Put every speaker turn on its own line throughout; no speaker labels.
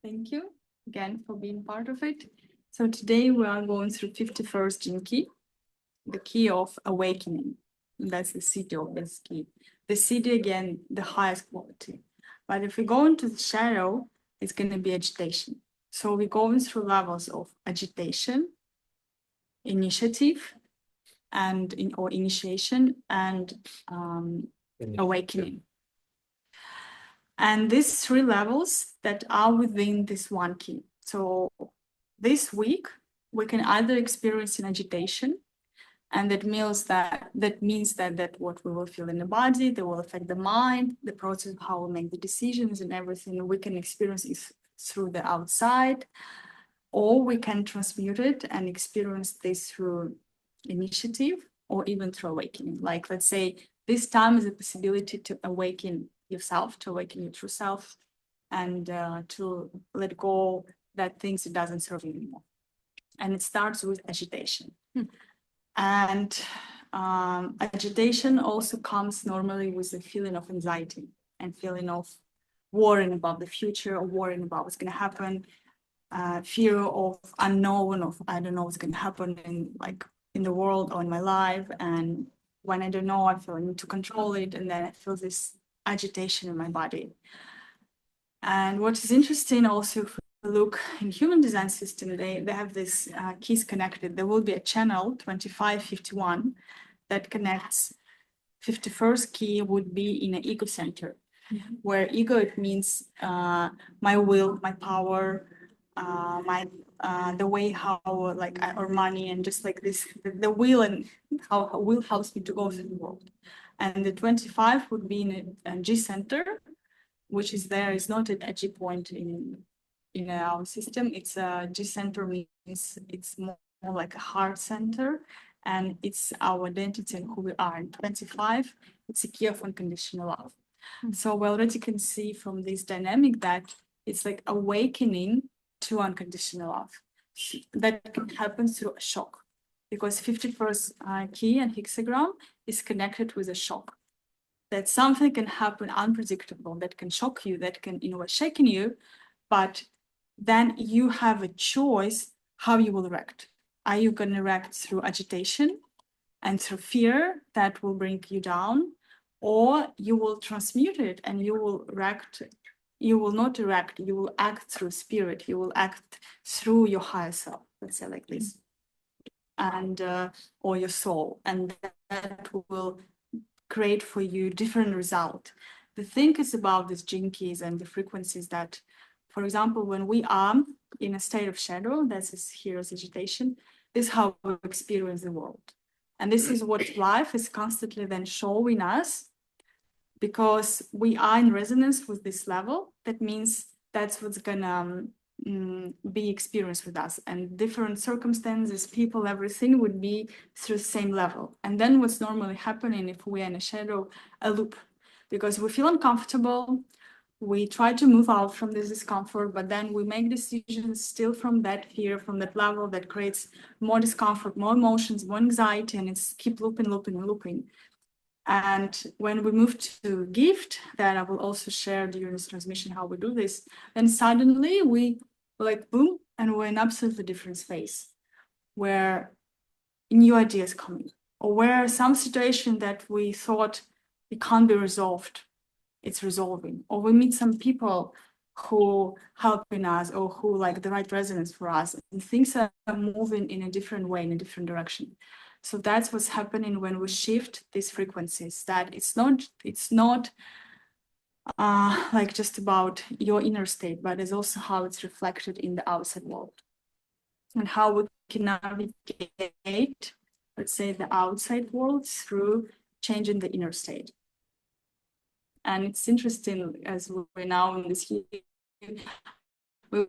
Thank you again for being part of it. So today we are going through 51st gene key, the key of awakening. And that's the Siddhi of this key. The Siddhi, again, the highest quality. But if we go into the shadow, it's going to be agitation. So we're going through levels of agitation, initiative, and or initiation, and awakening. And these three levels that are within this one key. So this week, we can either experience an agitation, and that means that what we will feel in the body, that will affect the mind, the process of how we make the decisions and everything we can experience is through the outside, or we can transmute it and experience this through initiative or even through awakening. Like, let's say this time is a possibility to awaken yourself, to awaken your true self, and to let go that things it doesn't serve you anymore. And it starts with agitation. And agitation also comes normally with a feeling of anxiety and feeling of worrying about the future or worrying about what's going to happen, fear of unknown, of I don't know what's going to happen in the world or in my life. And when I don't know, I feel I need to control it. And then I feel this agitation in my body. And what is interesting also, if we look in human design system, they have these keys connected. There will be a channel 2551 that connects. 51st key would be in an ego center, where ego, it means my will, my power, the way how like I earn money, and just like this, the will and how will helps me to go through the world. And the 25 would be in a G center, which is there. It's not an G point in our system. It's a G center means it's more like a heart center, and it's our identity and who we are. And 25, it's a key of unconditional love. So we already can see from this dynamic that it's like awakening to unconditional love. That can happen through a shock, because 51st key and hexagram is connected with a shock. That something can happen unpredictable, that can shock you, that can, in a way, shaken you, but then you have a choice how you will react. Are you going to react through agitation and through fear that will bring you down, or you will transmute it and you will react? You will not react, you will act through spirit, you will act through your higher self, let's say like this, and or your soul, and that will create for you different result. The thing is about these gene keys and the frequencies that, for example, when we are in a state of shadow, that's here as agitation, this is how we experience the world. And this is what life is constantly then showing us, because we are in resonance with this level. That means that's what's gonna be experienced with us, and different circumstances, people, everything would be through the same level. And then what's normally happening if we're in a shadow, a loop, because we feel uncomfortable, we try to move out from this discomfort, but then we make decisions still from that fear, from that level that creates more discomfort, more emotions, more anxiety, and it's keep looping. And when we move to gift, that I will also share during this transmission how we do this, then suddenly we like boom, and we're in absolutely different space where new ideas coming, or where some situation that we thought it can't be resolved, it's resolving, or we meet some people who helping us, or who like the right resonance for us, and things are moving in a different way, in a different direction. So that's what's happening when we shift these frequencies, that it's not like just about your inner state, but it's also how it's reflected in the outside world, and how we can navigate, let's say, the outside world through changing the inner state. And it's interesting, as we're now in this year, we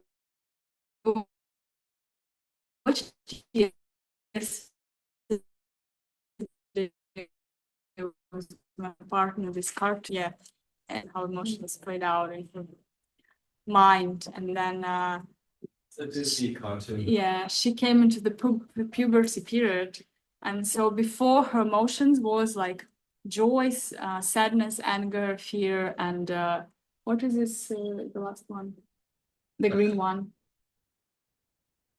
watch my partner this card, and how emotions played out in her mind. And then
it's a Disney cartoon.
Yeah, she came into the puberty period, and so before her emotions was like joy, sadness, anger, fear, and what is this, the last one? The green one.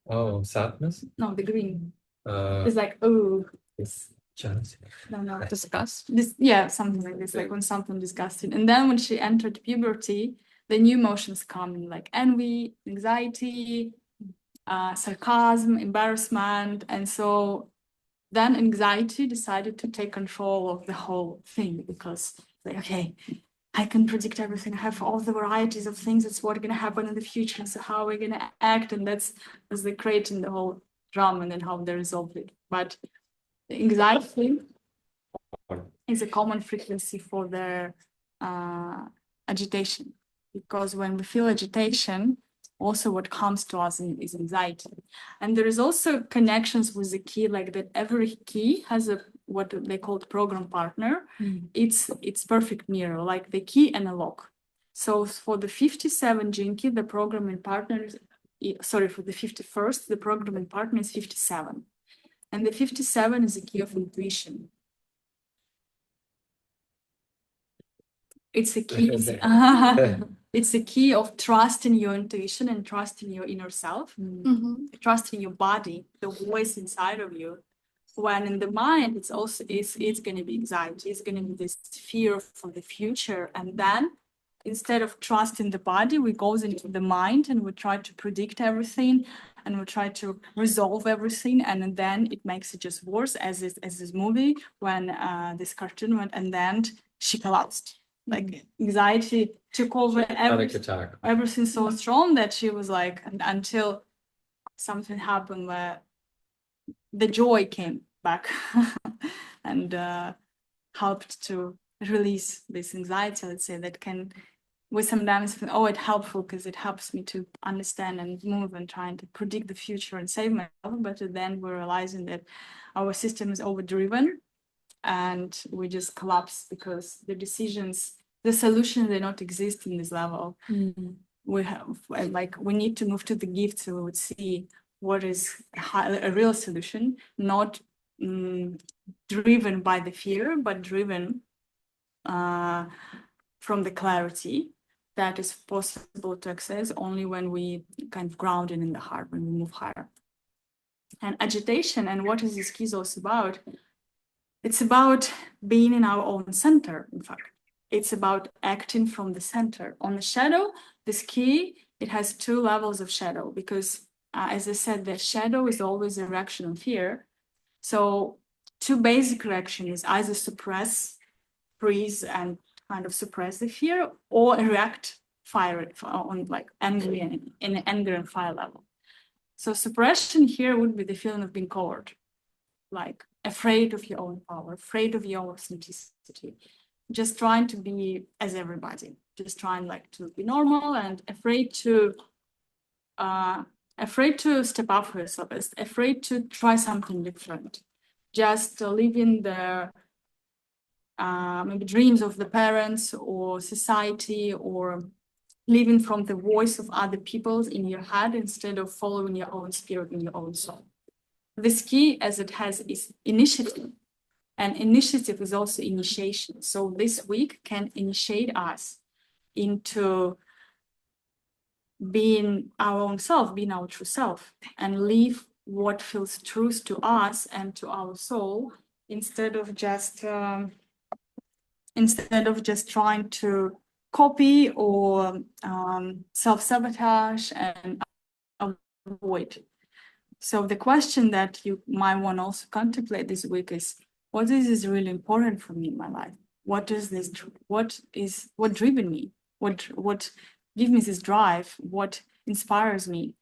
Oh, sadness?
No, the green.
Uh,
It's like, oh.
it's jealousy.
No.
Disgust.
Yeah, something like this, like when something disgusting. And then when she entered puberty, the new emotions come in, like envy, anxiety, sarcasm, embarrassment. And so then anxiety decided to take control of the whole thing, because like, okay, I can predict everything. I have all the varieties of things. It's what's going to happen in the future. So how are we going to act? And that's as they creating the whole drama and then how they resolve it. But the anxiety is a common frequency for their agitation, because when we feel agitation, also what comes to us is anxiety. And there is also connections with the key, like that every key has a what they call program partner. It's perfect mirror, like the key and a lock. So for the 57 gene key, the programming partner is, sorry, for the 51st, the programming partner is 57. And the 57 is the key of intuition. It's a key. It's a key of trusting your intuition and trusting your inner self, trusting your body, the voice inside of you. When in the mind, it's also it's going to be anxiety. It's going to be this fear for the future, and then instead of trusting the body, we goes into the mind and we try to predict everything, and we try to resolve everything, and then it makes it just worse. As this movie when this cartoon went, and then she collapsed. Like anxiety took over
Panic attack.
everything so strong that she was like, until something happened where the joy came back and helped to release this anxiety, let's say, that can, we sometimes think, oh, it's helpful because it helps me to understand and move and trying to predict the future and save myself. But then we're realizing that our system is overdriven and we just collapse because the decisions, the solutions, they don't exist in this level. We have, like, we need to move to the gift so we would see what is a real solution, not driven by the fear, but driven from the clarity that is possible to access only when we kind of grounded in the heart, when we move higher. And agitation, and what is this key also about? It's about being in our own center, in fact. It's about acting from the center. On the shadow, this key, it has two levels of shadow, because as I said, the shadow is always a reaction on fear. So two basic reactions is either suppress, freeze, and kind of suppress the fear, or react, fire it on like angry and in an anger and fire level. So suppression here would be the feeling of being covered, like afraid of your own power, afraid of your authenticity, just trying to be as everybody, just trying like to be normal and afraid to step up for yourself, afraid to try something different, just living the maybe dreams of the parents or society, or living from the voice of other people in your head instead of following your own spirit and your own soul. This key, as it has, is initiative, and initiative is also initiation. So this week can initiate us into being our own self, being our true self, and live what feels true to us and to our soul, instead of just trying to copy or self-sabotage and avoid. So the question that you might want to also contemplate this week is, what is really important for me in my life? What driven me? What gives me this drive? What inspires me?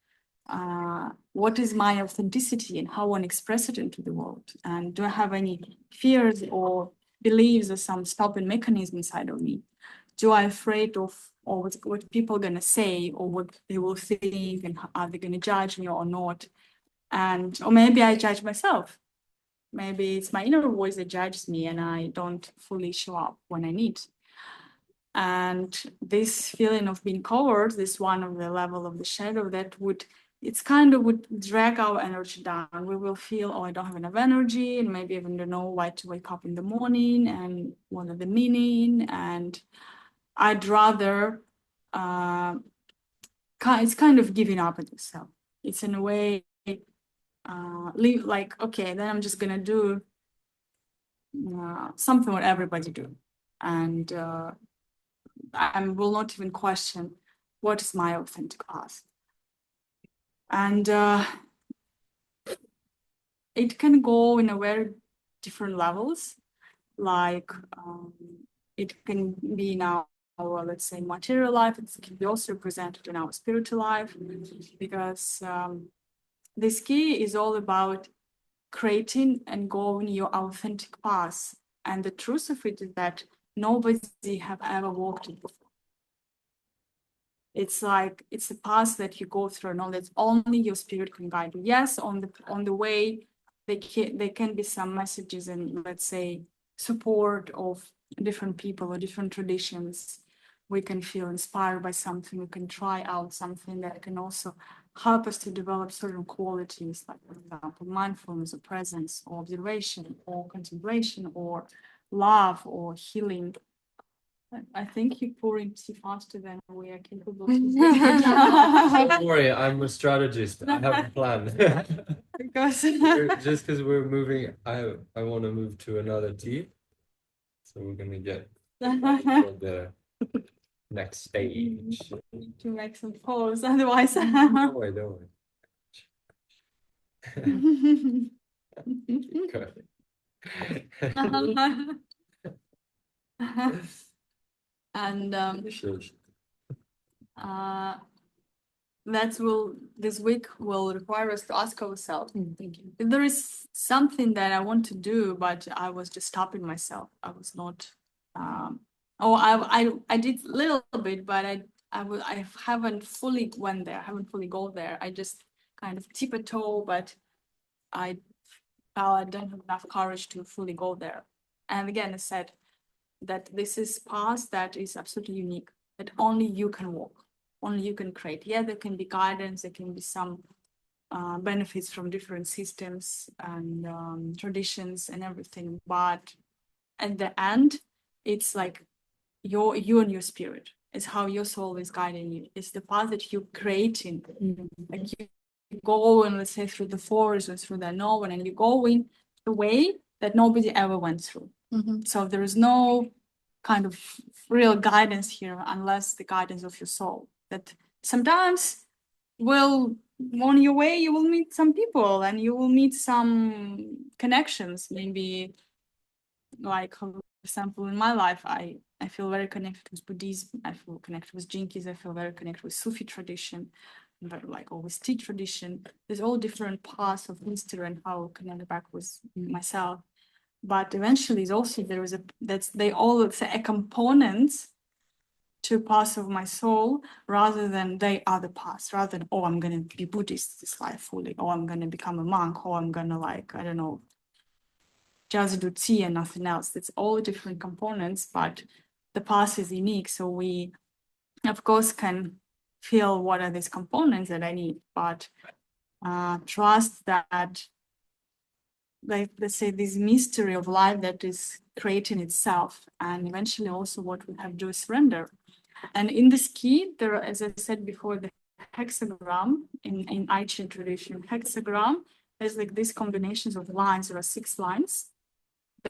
What is my authenticity and how I want to express it into the world? And do I have any fears or beliefs or some stopping mechanism inside of me? Do I afraid of or what people are gonna say, or what they will think, and are they gonna judge me or not? Or maybe I judge myself. Maybe it's my inner voice that judges me and I don't fully show up when I need. And this feeling of being covered, this one of the level of the shadow, that would it's kind of would drag our energy down. We will feel, oh, I don't have enough energy, and maybe even don't know why to wake up in the morning and what are the meaning. And I'd rather, it's kind of giving up on yourself. It's in a way, leave like, okay, then I'm just gonna do something what everybody do, and I will not even question what is my authentic path. And it can go in a very different levels, like it can be in our, let's say, material life. It can be also represented in our spiritual life, because this key is all about creating and going your authentic path. And the truth of it is that nobody have ever walked it before. It's like it's a path that you go through, and all that only your spirit can guide you. Yes, on the way, there can be some messages and, let's say, support of different people or different traditions. We can feel inspired by something. We can try out something that can also help us to develop certain qualities, like, for example, mindfulness or presence or observation or contemplation or love or healing. I think you're pouring tea faster than we are capable to do.
Don't worry, I'm a strategist. I have a plan.
Because
Just because we're moving, I want to move to another tea. So we're gonna get for the next stage.
to make some pause, otherwise.
Don't worry, don't worry.
And
Sure.
this week will require us to ask ourselves, if there is something that I want to do, but I was just stopping myself. I was not, I did a little bit, but I haven't fully went there. I haven't fully go there. I just kind of tip a toe, but I don't have enough courage to fully go there. And again, I said that this is path that is absolutely unique, that only you can walk, only you can create. Yeah, there can be guidance, there can be some benefits from different systems and traditions and everything, but at the end, it's like you and your spirit. It's how your soul is guiding you. It's the path that you're creating. Like you go and, let's say, through the forest or through the unknown, and you're going the way that nobody ever went through. So there is no kind of real guidance here unless the guidance of your soul. That sometimes on your way you will meet some people and you will meet some connections. Maybe, like, for example, in my life, I feel very connected with Buddhism. I feel connected with Jinkis. I feel very connected with Sufi tradition, but like always tea tradition. There's all different paths of history and how I connect back with myself. But eventually, it's also they all, let's say, a component to path of my soul, rather than they are the path, rather than, oh, I'm gonna be Buddhist this life fully, or I'm gonna become a monk, or I'm gonna, like, I don't know, just do tea and nothing else. It's all different components, but the path is unique. So we, of course, can feel what are these components that I need, but trust that, like, let's say, this mystery of life that is creating itself, and eventually also what we have to do is surrender. And in this key, there are, as I said before, the hexagram in I Ching tradition. Hexagram is like these combinations of lines. There are 6 lines.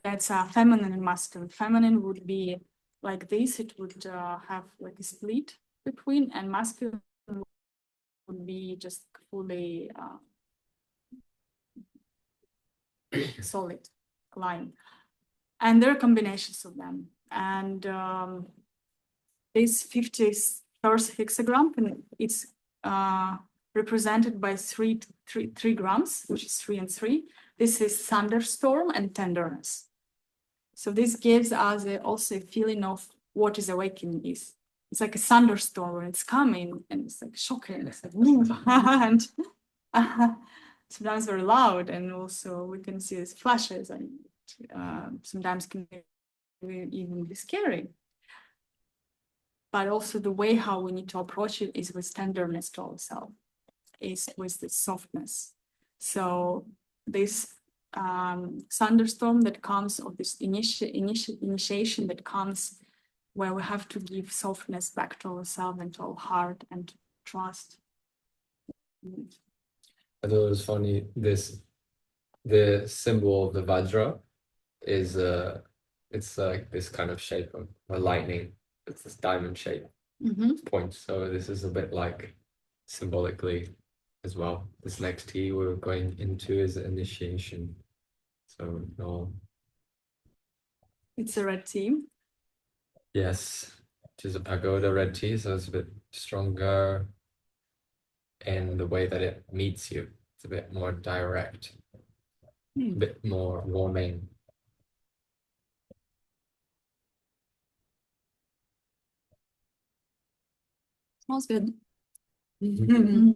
That's feminine and masculine. Feminine would be like this. It would have like a split between, and masculine would be just fully solid line. And there are combinations of them. And this 51st hexagram, it's represented by three grams, which is 3 and 3. This is thunderstorm and tenderness. So this gives us also a feeling of what is awakening is. It's like a thunderstorm when it's coming, and it's like shocking. It's like, and sometimes very loud, and also we can see these flashes, and sometimes can even be scary. But also the way how we need to approach it is with tenderness to ourselves. is with the softness. So this thunderstorm that comes, or this initiation that comes, where we have to give softness back to ourselves and to our heart and trust.
I thought it was funny. The symbol of the Vajra is it's like this kind of shape of a lightning. It's this diamond shape point. So this is a bit like symbolically as well. This next tea we're going into is initiation. So no.
It's a red tea.
Yes, which is a pagoda red tea, so it's a bit stronger in the way that it meets you. It's a bit more direct, a bit more warming.
Smells good.
Yeah,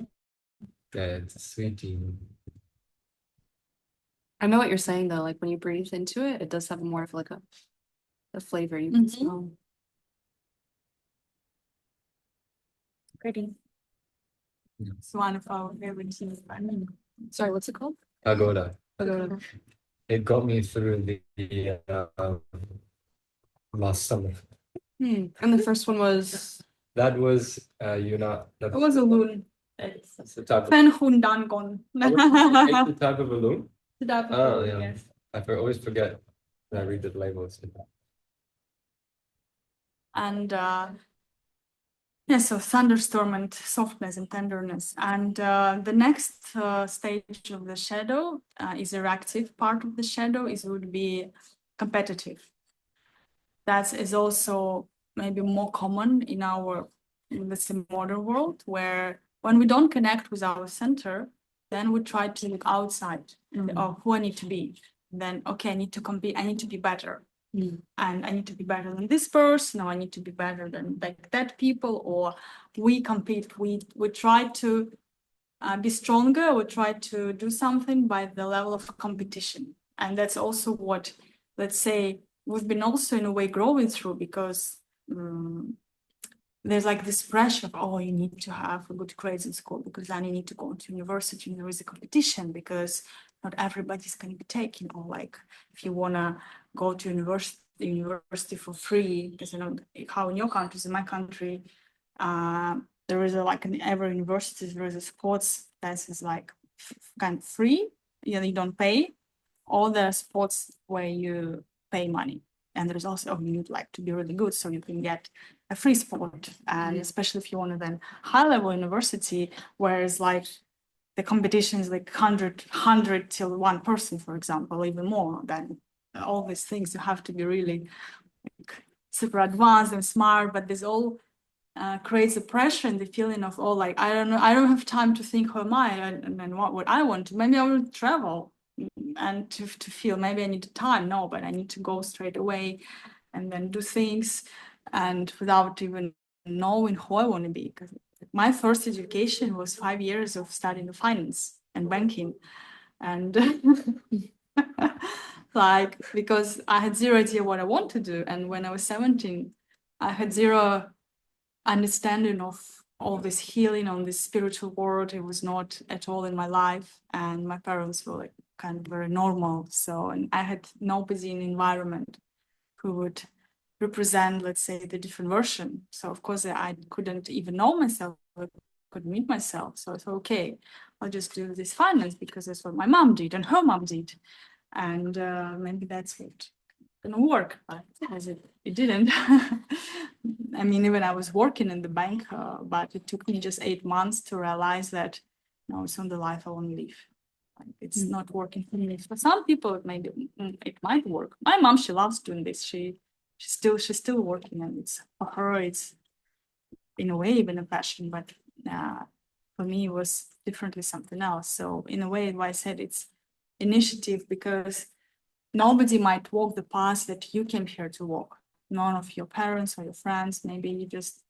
it's a sweet tea.
I know what you're saying though, like when you breathe into it, it does have more of like a flavor you can smell.
Pretty. It's one of our favorite teas.
Sorry, what's it called?
Pagoda.
Pagoda.
It got me through the last summer.
And the first one was
That was Yuna.
It was a loon.
That's the type of
Penhundangon.
the type of balloon.
The type of
Oh,
loon,
yeah.
yes.
Always forget when I read the labels.
And yeah, so thunderstorm and softness and tenderness. And the next stage of the shadow is a reactive part of the shadow, would be competitive. That is also maybe more common in the modern world, where when we don't connect with our center, then we try to look outside of who I need to be. Then, okay, I need to compete, I need to be better. And I need to be better than this person, or I need to be better than like that people, or we compete, we try to be stronger, we try to do something by the level of competition. And that's also what, let's say, we've been also in a way growing through, because there's like this pressure of, oh, you need to have a good grades in school, because then you need to go to university and there is a competition, because not everybody's going to be taking, or like if you want to go to university for free, because you know how in your countries, in my country, there is like in every university there is a sports that is like kind of free. You don't pay. All the sports where you pay money, and there's also you need like to be really good so you can get a free sport, and especially if you want to then high level university, whereas like the competition is like 100 till one person, for example, even more than all these things. You have to be really like, super advanced and smart, but this all creates a pressure and the feeling of, oh, like, I don't know, I don't have time to think who am I and what I want to. Maybe I will travel and to feel maybe I need time. No, but I need to go straight away and then do things, and without even knowing who I want to be. Because my first education was 5 years of studying finance and banking, and like, because I had zero idea what I want to do. And when I was 17, I had zero understanding of all this healing on this spiritual world. It was not at all in my life, and my parents were like kind of very normal. So, and I had nobody in the environment who would represent, let's say, the different version. So of course I couldn't even know myself, I couldn't meet myself. So I thought, okay, I'll just do this finance because that's what my mom did and her mom did, and maybe that's what gonna work, but as it didn't. I mean, even I was working in the bank, but it took me just 8 months to realize that no, it's not the life I want to live. Like, it's not working for me. For some people, it might work. My mom, she loves doing this. She's still working, and it's for her, it's in a way even a passion. But for me, it was differently something else. So in a way, why I said it's initiative, because nobody might walk the path that you came here to walk. None of your parents or your friends. Maybe you're just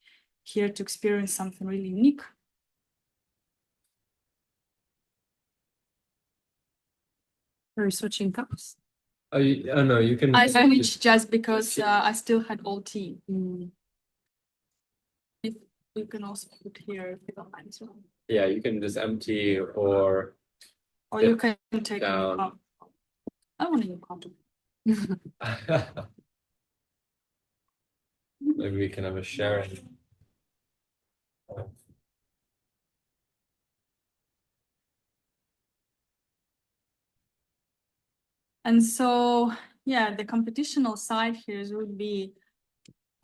here to experience something really unique.
Are you switching cups?
Oh, no, you can.
I switched just because I still had old tea. If you can also put here if you don't mind as well.
Yeah, you can just empty or
you can take a
down.
cup. I want a new cup.
Maybe we can have a sharing.
And so, yeah, the competitional side here would be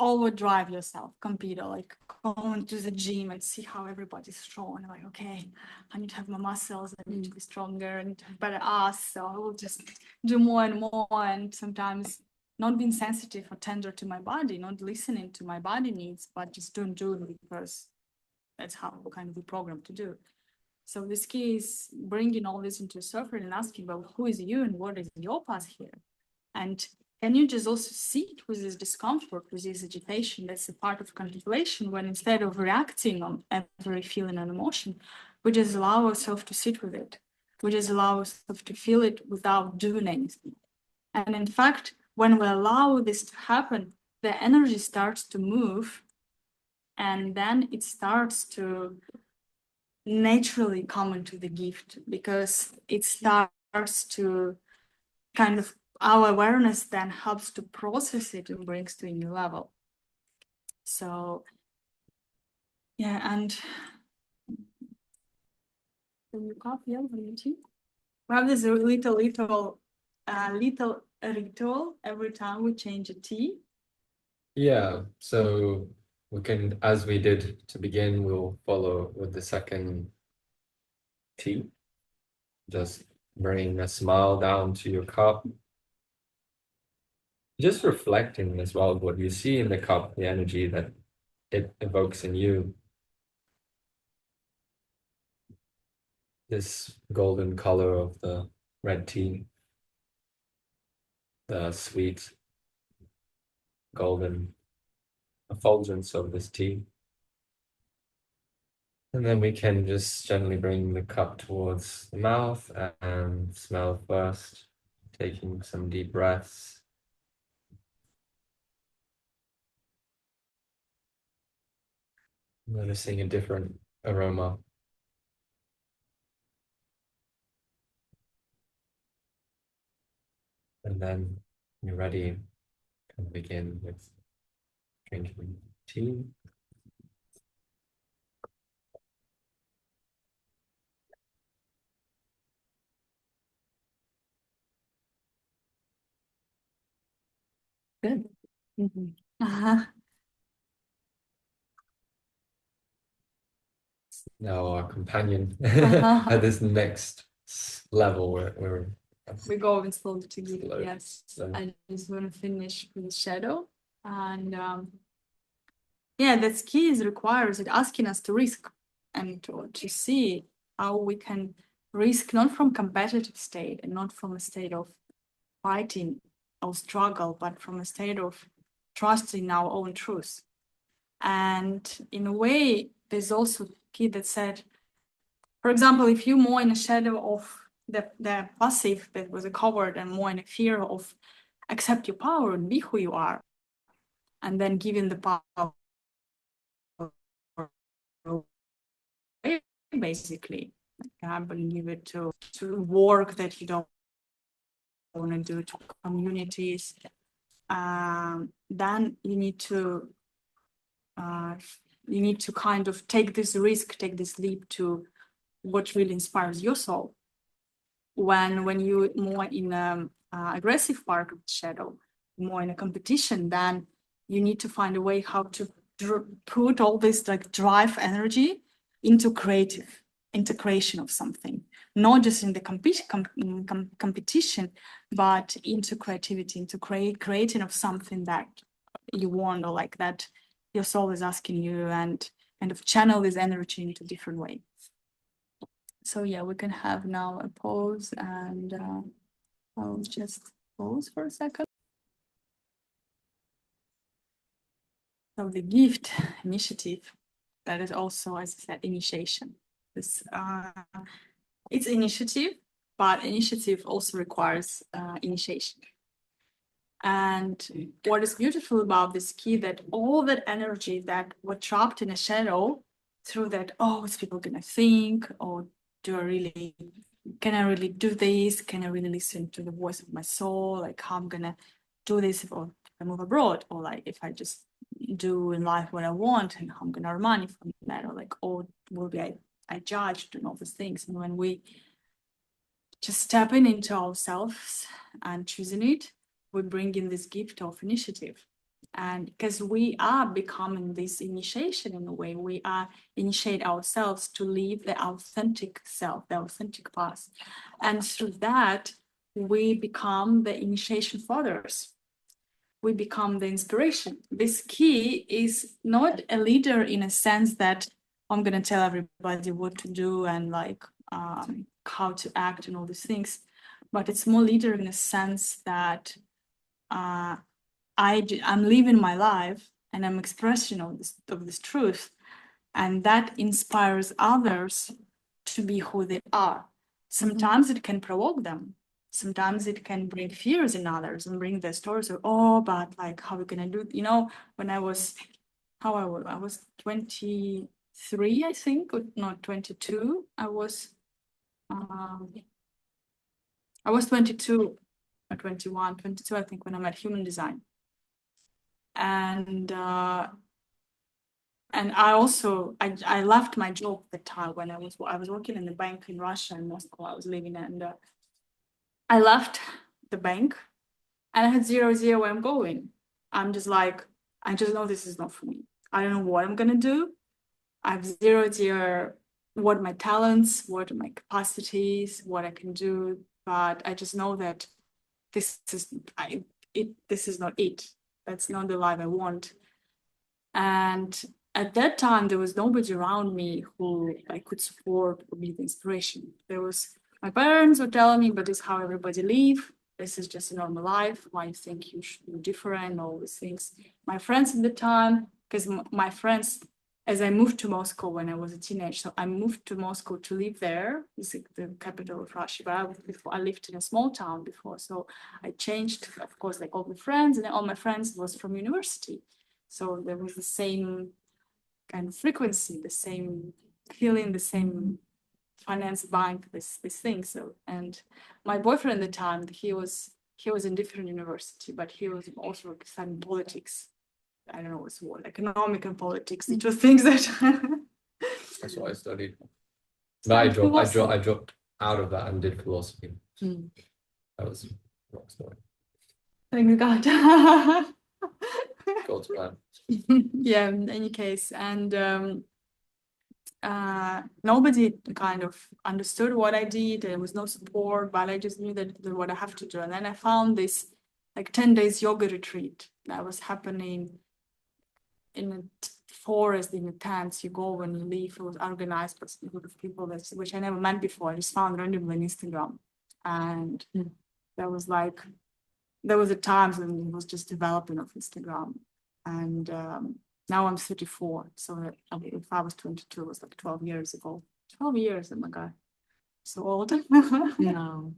overdrive yourself, compete, or like go into the gym and see how everybody's strong. Like, okay, I need to have my muscles, I need to be stronger, I need to have better ass. So I will just do more and more. And sometimes not being sensitive or tender to my body, not listening to my body needs, but just don't do it because that's how we kind of be programmed to do. So this key is bringing all this into a surface and asking about who is you and what is your path here. And can you just also sit with this discomfort, with this agitation that's a part of contemplation, when instead of reacting on every feeling and emotion, we just allow ourselves to sit with it. We just allow ourselves to feel it without doing anything. And in fact, when we allow this to happen, the energy starts to move, and then it starts to naturally come into the gift, because it starts to kind of, our awareness then helps to process it and brings to a new level. So yeah, and the coffee tea. We have this little ritual every time we change a tea.
Yeah, so we can, as we did to begin, we'll follow with the second tea. Just bring a smile down to your cup. Just reflecting as well what you see in the cup, the energy that it evokes in you. This golden color of the red tea, the sweet golden effulgence of this tea. And then we can just gently bring the cup towards the mouth and smell first, taking some deep breaths. Noticing a different aroma. And then you're ready to begin with drinking tea.
Good.
Now our companion at this next level where
We go in slowly to give,
Slow,
yes.
slow.
I just want to finish with the shadow. And yeah, that's key is requires it asking us to risk and to see how we can risk, not from competitive state and not from a state of fighting or struggle, but from a state of trusting our own truth. And in a way, there's also key that said, for example, if you're more in a shadow of the passive that was a coward and more in a fear of accept your power and be who you are, and then giving the power away, basically, and give it to work that you don't want to do, to communities, then you need to kind of take this risk, take this leap to what really inspires your soul. When you're more in aggressive part of the shadow, more in a competition, then you need to find a way how to put all this like drive energy into creation of something, not just in the competition, but into creativity, into creating of something that you want, or like that your soul is asking you, and kind of channel this energy into different ways. So yeah, we can have now a pause, and I'll just pause for a second. So the gift initiative, that is also, as I said, initiation. This it's initiative, but initiative also requires initiation. And what is beautiful about this key, that all that energy that were trapped in a shadow through that, oh, what's people gonna think? Or can I really do this? Can I really listen to the voice of my soul? Like how I'm gonna do this if I move abroad, or like if I just do in life what I want and how I'm gonna earn money from that, or like, oh, will be I judged and all these things. And when we just stepping into ourselves and choosing it, we bring in this gift of initiative. And because we are becoming this initiation in a way, we are initiate ourselves to live the authentic self, the authentic path. And through that, we become the initiation for others. We become the inspiration. This key is not a leader in a sense that I'm going to tell everybody what to do and like how to act and all these things, but it's more leader in a sense that I'm living my life and I'm expressing of this truth, and that inspires others to be who they are. Sometimes it can provoke them. Sometimes it can bring fears in others and bring their stories of, oh, but like, how are we gonna do it? You know, when I was 23, I think, or not 22. I was 22 or 21, 22, I think, when I met human design. And I also I left my job at the time when I was working in the bank in Russia, in Moscow. I was living, and I left the bank, and I had zero where I'm going. I'm just like, I just know this is not for me. I don't know what I'm gonna do. I have zero what my talents, what my capacities, what I can do. But I just know that this is not it. That's not the life I want. And at that time, there was nobody around me who I could support or be the inspiration. There was my parents were telling me, but this is how everybody live. This is just a normal life. Why you think you should be different? All these things. My friends at the time, because my friends, as I moved to Moscow when I was a teenager, so I moved to Moscow to live there. It's like the capital of Russia. But before I lived in a small town before, so I changed, of course, like all the friends, and all my friends was from university. So there was the same kind of frequency, the same feeling, the same finance bank, this thing. So, and my boyfriend at the time, he was in different university, but he was also studying politics. I don't know what's what, economic and politics. It was things that
That's what I studied. But I dropped out of that and did philosophy. That was rock story.
Thank God.
God's plan.
Yeah, in any case, and nobody kind of understood what I did. There was no support, but I just knew that what I have to do. And then I found this like 10 days yoga retreat that was happening in a forest, in a tent. You go when you leave. It was organized by a group of people which I never met before. I just found randomly on Instagram, and there was a time when it was just developing of Instagram, and now I'm 34, so if I was 22, it was like 12 years ago. 12 years, oh my God, so old.
No.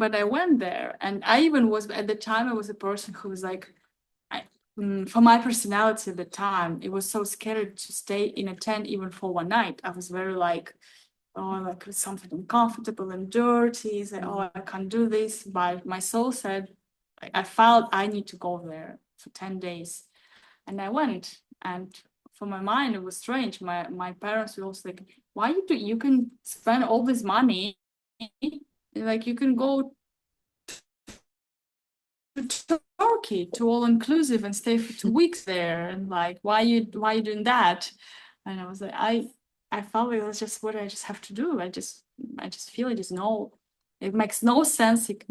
But I went there, and I even was, at the time, I was a person who was like, for my personality at the time, it was so scary to stay in a tent even for one night. I was very like, oh, like it's something uncomfortable and dirty. It's like, oh, I can't do this. But my soul said, I felt I need to go there for 10 days. And I went. And for my mind, it was strange. My parents were also like, why you can spend all this money? Like you can go to Turkey to all inclusive and stay for 2 weeks there. And like, why you doing that? And I was like, I felt like that's just what I just have to do. I just feel it is it makes no sense. It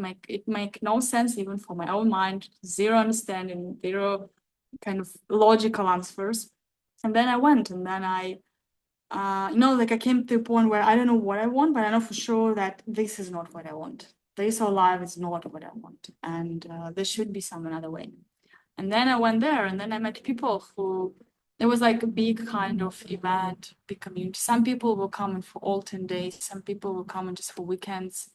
make no sense even for my own mind. Zero understanding, zero kind of logical answers. And then I went, and then I like I came to a point where I don't know what I want, but I know for sure that this is not what I want. This whole life is not what I want, and there should be some another way. And then I went there, and then I met people who, it was like a big kind of event, big community. Some people will come in for all 10 days. Some people will come in just for weekends.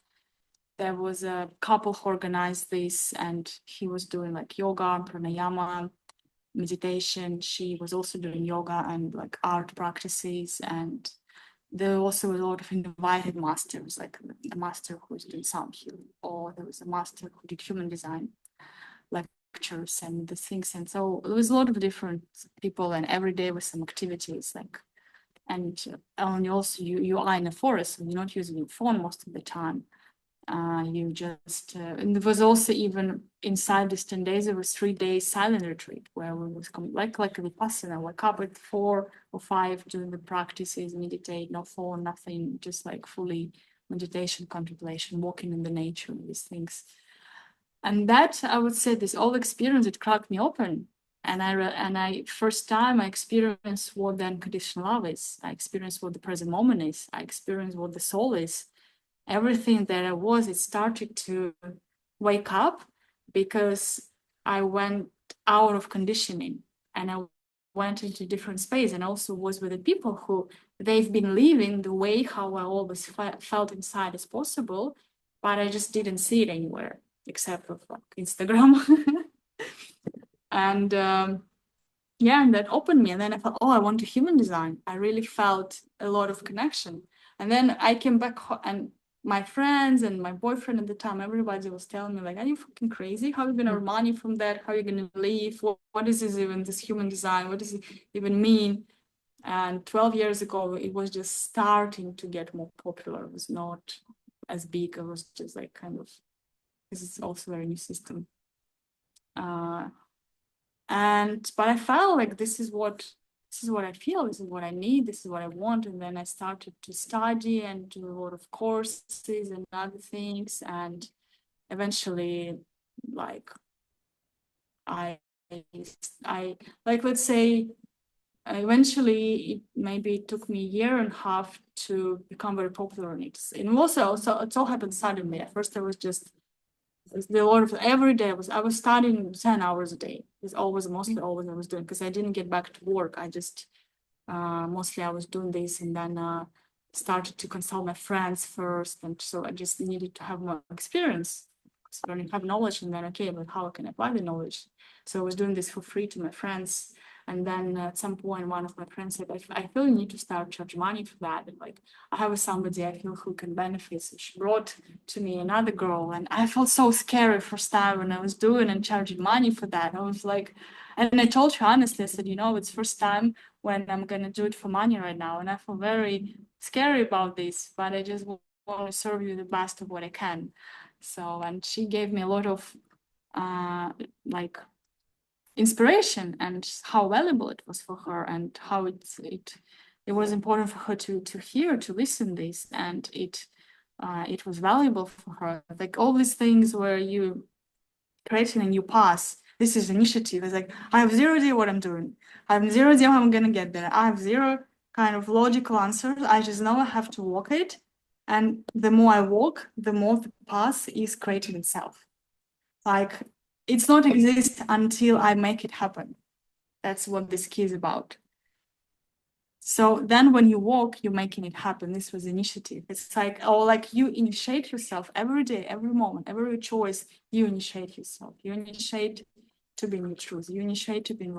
there was a couple who organized this, and he was doing like yoga, pranayama, meditation. She was also doing yoga and like art practices, and there also was a lot of invited masters, like a master who was doing sound healing, or there was a master who did human design lectures and the things. And so there was a lot of different people, and every day was some activities like, and also you are in a forest, so you're not using your phone most of the time. You just, and there was also even inside these 10 days, there was 3 days silent retreat where we was like a Vipassana, wake up at 4 or 5, doing the practices, meditate, no phone, nothing, just like fully meditation, contemplation, walking in the nature, these things. And that, I would say, this whole experience, it cracked me open. And I first time I experienced what the unconditional love is. I experienced what the present moment is. I experienced what the soul is. Everything that I was, it started to wake up because I went out of conditioning and I went into different space, and also was with the people who they've been living the way how I always felt inside as possible, but I just didn't see it anywhere except for like Instagram. And yeah, and that opened me. And then I thought, oh, I want to human design. I really felt a lot of connection. And then I came back and my friends and my boyfriend at the time, everybody was telling me like, are you fucking crazy? How are you going to earn money from that? How are you going to live? What is this even, this human design? What does it even mean? And 12 years ago, it was just starting to get more popular. It was not as big. It was just like kind of, this is also a very new system. But I felt like this is what I feel, this is what I need, this is what I want. And then I started to study and do a lot of courses and other things. And eventually, like, I like, let's say, eventually it took me a year and a half to become very popular in it. And also it all happened suddenly. At first I was just a lot of every day I was studying 10 hours a day. It's always mostly always I was doing, because I didn't get back to work. I just mostly I was doing this, and then started to consult my friends first, and so I just needed to have more experience, so I don't have knowledge, and then okay, but how I can apply the knowledge? So I was doing this for free to my friends. And then at some point, one of my friends said, I feel you need to start charging money for that. And like, I have somebody I feel who can benefit. So she brought to me another girl, and I felt so scary first time when I was doing and charging money for that. I was like, and I told her honestly, I said, it's first time when I'm going to do it for money right now. And I feel very scary about this, but I just want to serve you the best of what I can. So, and she gave me a lot of like inspiration, and how valuable it was for her, and how it was important for her to hear, to listen this, and it was valuable for her. Like all these things where you creating a new path, this is initiative. It's like, I have zero idea what I'm doing. I have zero idea how I'm gonna get there. I have zero kind of logical answers. I just know I have to walk it. And the more I walk, the more the path is creating itself. Like, it's not exist until I make it happen. That's what this key is about. So then when you walk, you're making it happen. This was initiative. It's like, like you initiate yourself every day, every moment, every choice, you initiate yourself. You initiate to be in your truth. You initiate to be in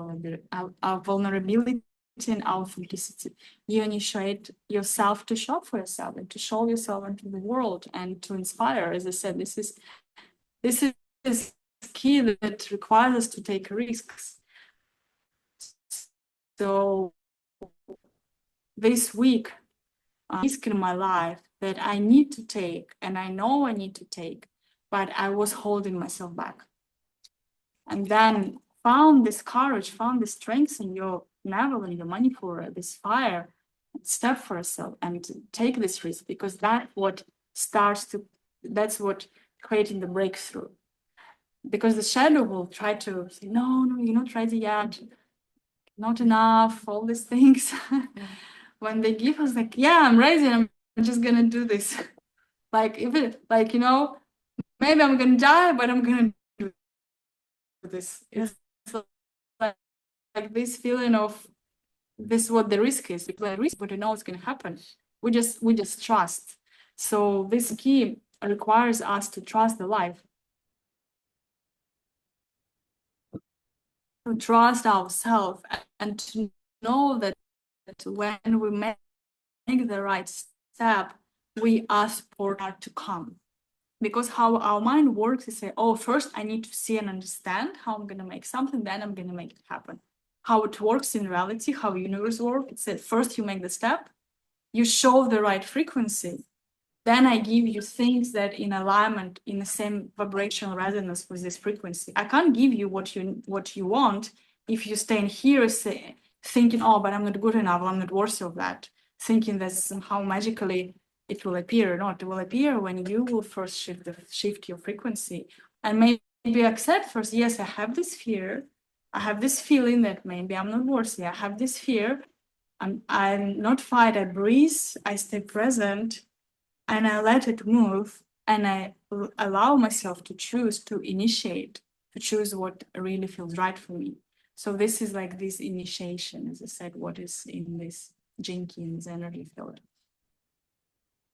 vulnerability and authenticity. You initiate yourself to show for yourself and to show yourself into the world and to inspire. As I said, this is key that requires us to take risks. So this week, risk in my life that I need to take, and I know I need to take, but I was holding myself back. And then found this courage, found the strength in your navel and your Manipura, this fire, step for yourself and take this risk, because that's what creating the breakthrough. Because the shadow will try to say, no, you're not ready yet, not enough, all these things. When they give us like, yeah, I'm ready, I'm just gonna do this. Like, if it, like, maybe I'm gonna die, but I'm gonna do this. It's like this feeling of this is what the risk is. Because the risk, but you know it's gonna happen. We just trust. So this key requires us to trust the life, to trust ourselves, and to know that when we make the right step, we ask for that to come. Because how our mind works is say, oh, first I need to see and understand how I'm going to make something, then I'm going to make it happen. How it works in reality, how universe works, it's that first you make the step, you show the right frequency, then I give you things that in alignment, in the same vibrational resonance with this frequency. I can't give you what you want if you stay in here thinking, oh, but I'm not good enough, I'm not worthy of that, thinking that somehow magically it will appear. No, it will appear when you will first shift your frequency and maybe accept first, yes, I have this fear, I have this feeling that maybe I'm not worthy, I have this fear, I'm not fight, I breathe, I stay present, and I let it move, and I allow myself to choose, to initiate, to choose what really feels right for me. So this is like this initiation, as I said, what is in this jinki, in this energy field.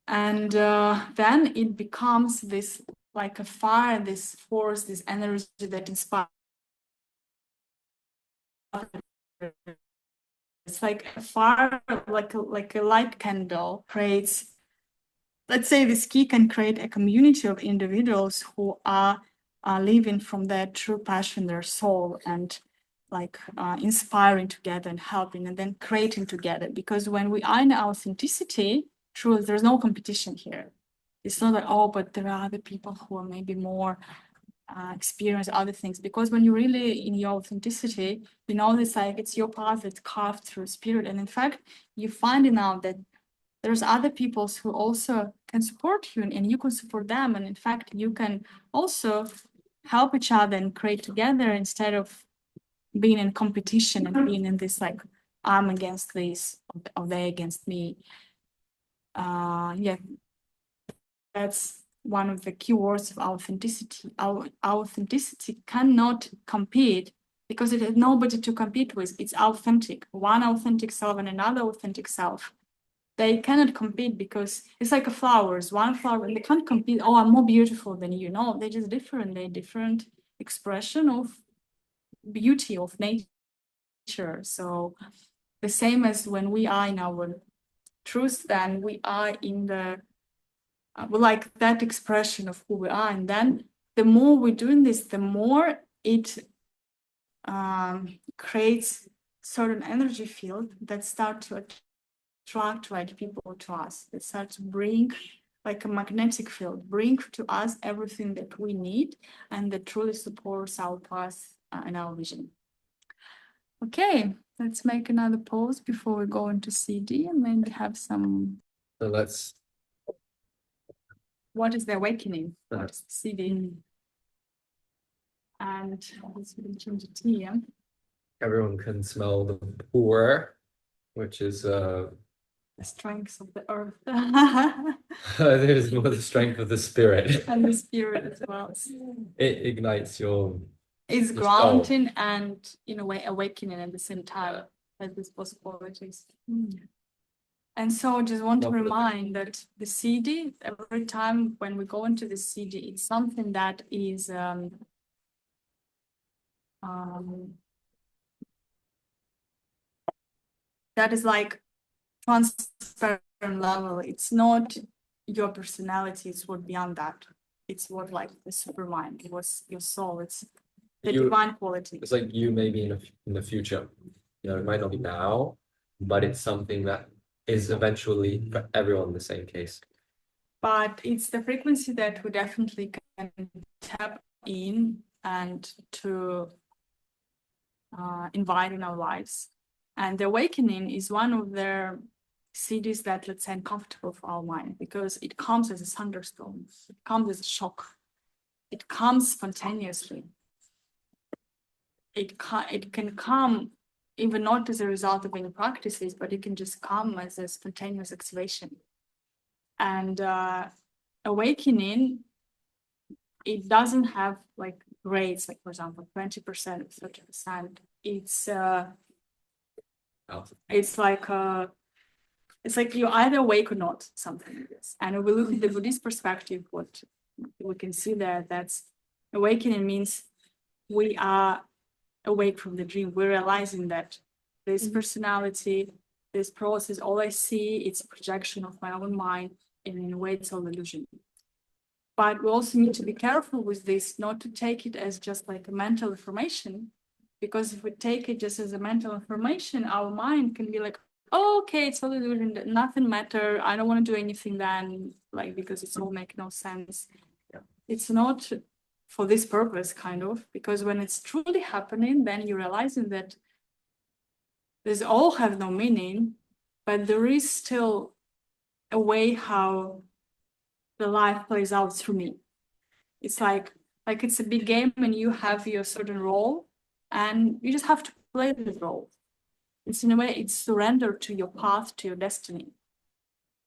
And then it becomes this like a fire, this force, this energy that inspires. It's like a fire, like a light candle creates. Let's say this key can create a community of individuals who are living from their true passion, their soul, and like inspiring together and helping and then creating together. Because when we are in authenticity, truly, there's no competition here. It's not like, oh, but there are other people who are maybe more experience other things. Because when you're really in your authenticity, you know, it's like it's your path that's carved through spirit. And in fact, you find out that there's other people who also can support you and you can support them. And in fact, you can also help each other and create together instead of being in competition and being in this like, I'm against this or they against me. Yeah, that's one of the key words of authenticity. Our authenticity cannot compete because it has nobody to compete with. It's authentic. One authentic self and another authentic self. They cannot compete because it's like a flowers. One flower, and they can't compete. Oh, I'm more beautiful than you. No, they're just different. They're different expression of beauty of nature. So the same as when we are in our truth, then we are in the like that expression of who we are. And then the more we're doing this, the more it creates certain energy field that start to attract right people to us, that start to bring like a magnetic field, bring to us everything that we need and that truly supports our path and our vision. Okay, let's make another pause before we go into Siddhi and maybe have some.
So let's.
What is the awakening? What is the Siddhi? And let's change it here.
Everyone can smell the pour, which is
The strength of the earth.
there's more the strength of the spirit.
And the spirit as well.
It ignites your.
It's grounding soul. And in a way awakening at the same time as these possibilities. And so I just want to remind that the Siddhi, every time when we go into the Siddhi, it's something that is that is like transparent level. It's not your personality, it's what beyond that. It's what like the supermind, it was your soul, it's the divine quality.
It's like you maybe in the future. You know, it might not be now, but it's something that is eventually for everyone the same case.
But it's the frequency that we definitely can tap in and to invite in our lives. And the awakening is one of the cities that, let's say, uncomfortable for our mind because it comes as a thunderstorm, it comes as a shock, it comes spontaneously. It can come even not as a result of any practices, but it can just come as a spontaneous activation. And awakening, it doesn't have like grades, like for example, 20%, 30%. It's like It's like you're either awake or not, something like this. And if we look at the Buddhist perspective, what we can see there, that's awakening means we are awake from the dream. We're realizing that this personality, this process, all I see, it's a projection of my own mind, and in a way, it's all illusion. But we also need to be careful with this, not to take it as just like a mental information, because if we take it just as a mental information, our mind can be like, oh, okay, it's all illusion, nothing matter. I don't want to do anything then, like, because it's all make no sense.
Yeah.
It's not for this purpose, kind of, because when it's truly happening, then you're realizing that these all have no meaning, but there is still a way how the life plays out through me. It's like it's a big game and you have your certain role and you just have to play the role. It's in a way, it's surrender to your path, to your destiny,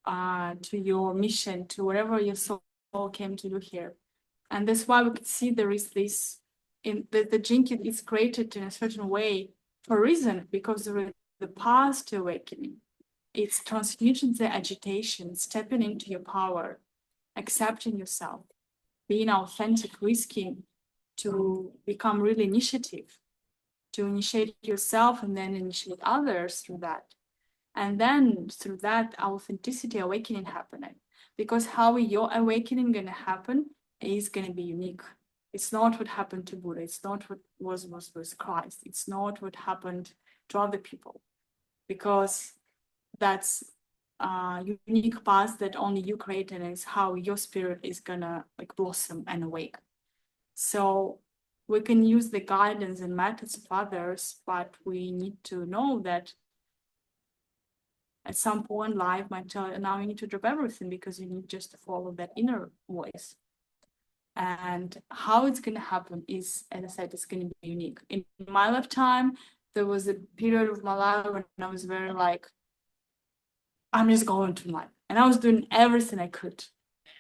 to your mission, to whatever your soul came to do here. And that's why we could see there is this, in the Jinki is created in a certain way for a reason, because there is the path to awakening. It's transmuting the agitation, stepping into your power, accepting yourself, being authentic, risking to become really initiative, to initiate yourself and then initiate others through that. And then through that authenticity, awakening happening. Because how your awakening gonna happen is gonna be unique. It's not what happened to Buddha. It's not what was with Christ. It's not what happened to other people. Because that's unique path that only you created, and is how your spirit is gonna like blossom and awake. So we can use the guidance and methods of others, but we need to know that at some point life might tell you, now you need to drop everything because you need just to follow that inner voice. And how it's going to happen is, as I said, it's going to be unique. In my lifetime, there was a period of my life when I was very like, I'm just going to life. And I was doing everything I could.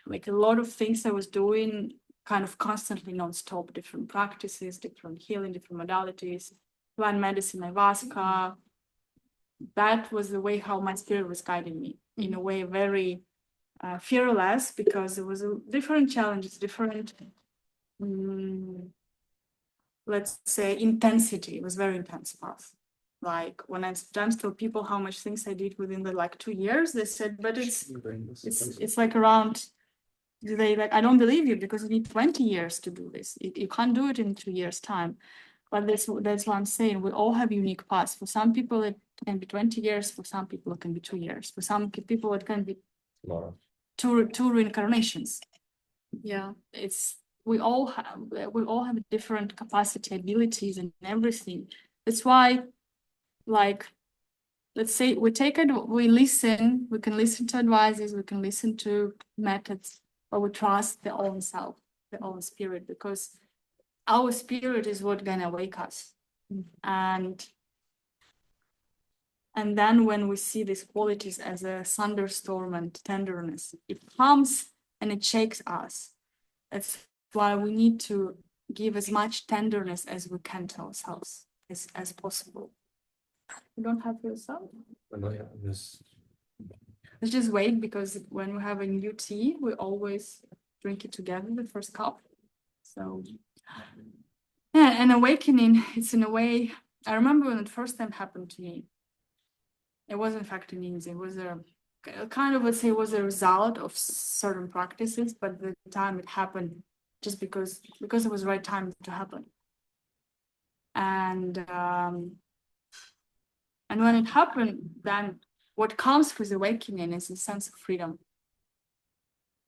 Like a lot of things I was doing kind of constantly nonstop, different practices, different healing, different modalities, plant medicine, ayahuasca. That was the way how my spirit was guiding me, in a way very fearless, because there was a different challenges, different, let's say, intensity. It was very intense path. Like when I sometimes tell people how much things I did within the like 2 years, they said, but it's like around, they like, I don't believe you because you need 20 years to do this. You can't do it in 2 years time. But that's what I'm saying. We all have unique paths. For some people, it can be 20 years. For some people, it can be 2 years. For some people, it can be two reincarnations. Yeah, we all have different capacity, abilities, and everything. That's why, like, let's say we listen. We can listen to advices. We can listen to methods, but we trust the own self, the own spirit, because our spirit is what gonna wake us. And then when we see these qualities as a thunderstorm and tenderness, it comes and it shakes us. That's why we need to give as much tenderness as we can to ourselves as possible. You don't have yourself? Let's just wait, because when we have a new tea, we always drink it together, the first cup. So yeah, and awakening, it's in a way, I remember when it first time happened to me, it wasn't in fact an easy, it was a kind of, let's say, it was a result of certain practices, but the time it happened just because it was the right time to happen. And when it happened, then what comes with awakening is a sense of freedom.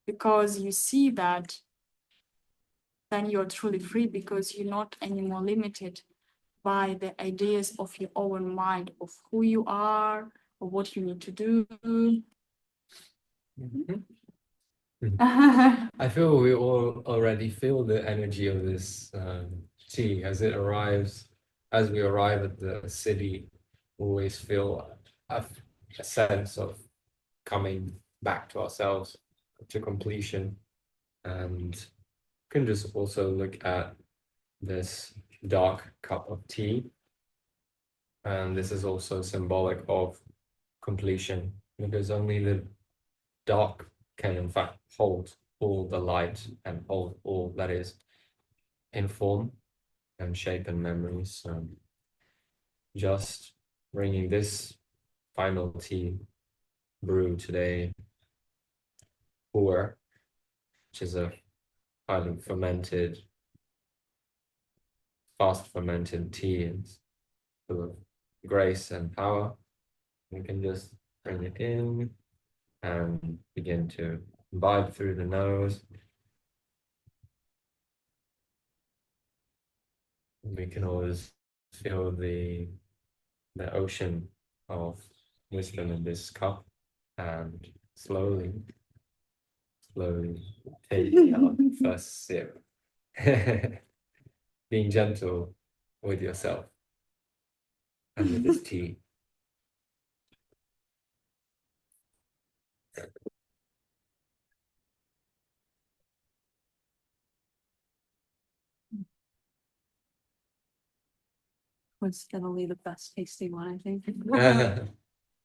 Because you see that then you're truly free, because you're not anymore limited by the ideas of your own mind, of who you are, or what you need to do.
I feel we all already feel the energy of this tea as it arrives. As we arrive at the Siddhi, we always feel a sense of coming back to ourselves, to completion. And you can just also look at this dark cup of tea. And this is also symbolic of completion. because only the dark can in fact hold all the light and hold all that is in form and shape and memories. So just bringing this final tea brew today, pour, which is a highly fermented, fast fermented tea, and full of grace and power. We can just bring it in and begin to imbibe through the nose. We can always feel the ocean of wisdom in this cup, and slowly take our first sip. Being gentle with yourself and with this tea.
Coincidentally, the best tasting one, I think.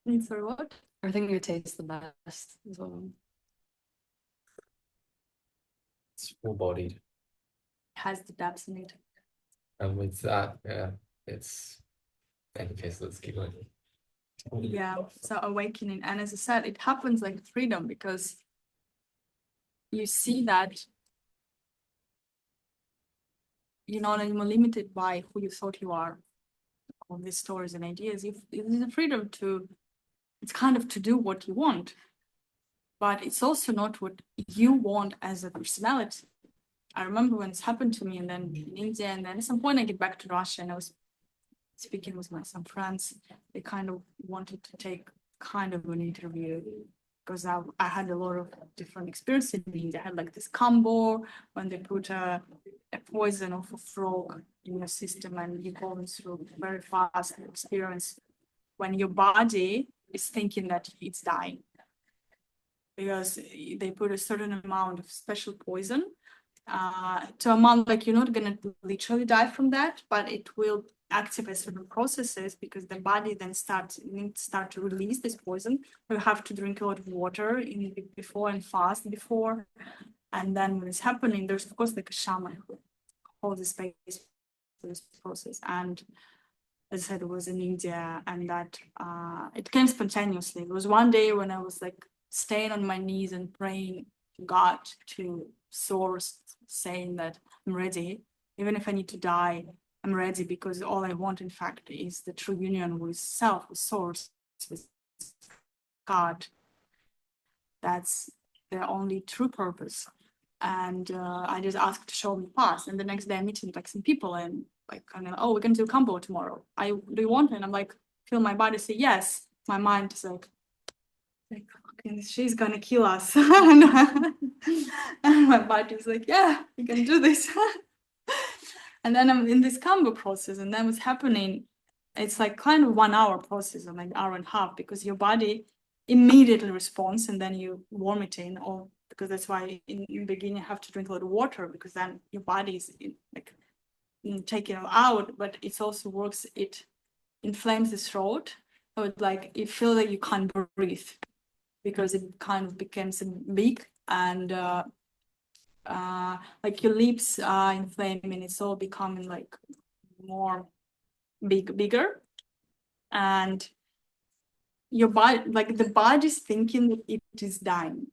Need for what?
I think it tastes the best as well.
It's full-bodied.
Has the depths in it.
And with that, yeah, it's in case, let's keep going.
Yeah, so awakening. And as I said, it happens like freedom, because you see that you're not anymore limited by who you thought you are, all these stories and ideas. It's the freedom to, it's kind of to do what you want, but it's also not what you want as a personality. I remember when this happened to me, and then in India, and then at some point I get back to Russia, and I was speaking with some friends. They kind of wanted to take kind of an interview, because I had a lot of different experiences in India. I had like this combo when they put a poison of a frog in your system, and you go through very fast experience when your body is thinking that it's dying, because they put a certain amount of special poison to amount like you're not going to literally die from that, but it will activate certain processes, because the body then start to release this poison. You have to drink a lot of water before and fast before, and then when it's happening, there's of course like a shaman who holds the space for this process. And as I said, it was in India, and that it came spontaneously. It was one day when I was like staying on my knees and praying to God, to source, saying that I'm ready, even if I need to die, I'm ready, because all I want, in fact, is the true union with self, with source, with God. That's the only true purpose. And I just asked to show me the path. And the next day I'm meeting like some people, and like, oh, we're going to do a combo tomorrow. Do you want it? And I'm like, feel my body say yes. My mind is like okay, she's gonna kill us. And my body is like, yeah, you can do this. And then I'm in this combo process, and then what's happening, it's like kind of 1 hour process, or like hour and a half, because your body immediately responds, and then you warm it in, or because that's why in the beginning you have to drink a lot of water, because then your body is taking it out, but it also works, it inflames the throat, so it like you feel like you can't breathe, because it kind of becomes big, and like your lips are inflaming, it's all becoming like more bigger, and your body, like the body's thinking that it is dying.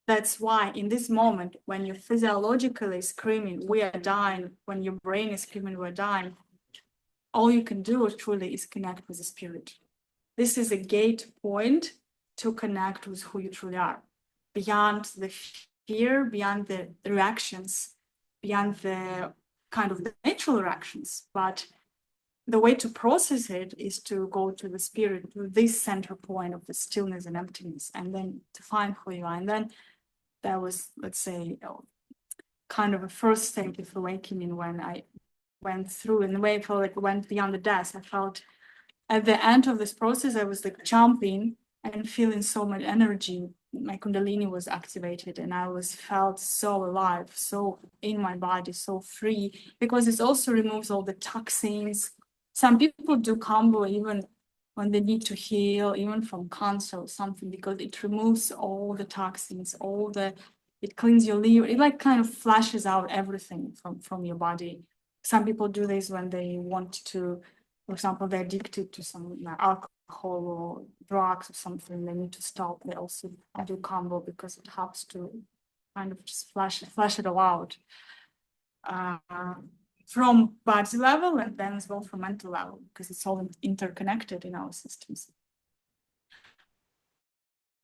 That's why in this moment, when you're physiologically screaming, we are dying, when your brain is screaming, we're dying, all you can do truly is connect with the spirit. This is a gate point to connect with who you truly are, beyond the fear, beyond the reactions, beyond the kind of the natural reactions. But the way to process it is to go to the spirit, to this center point of the stillness and emptiness, and then to find who you are. And then that was, let's say, kind of a first state of awakening, when I went through, in the way I felt like went beyond the death. I felt at the end of this process, I was like jumping and feeling so much energy. My Kundalini was activated, and I felt so alive, so in my body, so free, because it also removes all the toxins. Some people do combo even when they need to heal, even from cancer or something, because it removes all the toxins, it cleans your liver. It like kind of flushes out everything from your body. Some people do this when they want to, for example, they're addicted to some alcohol or drugs or something. They need to stop. They also do combo because it helps to kind of just flush it all out from body level and then as well from mental level, because it's all interconnected in our systems.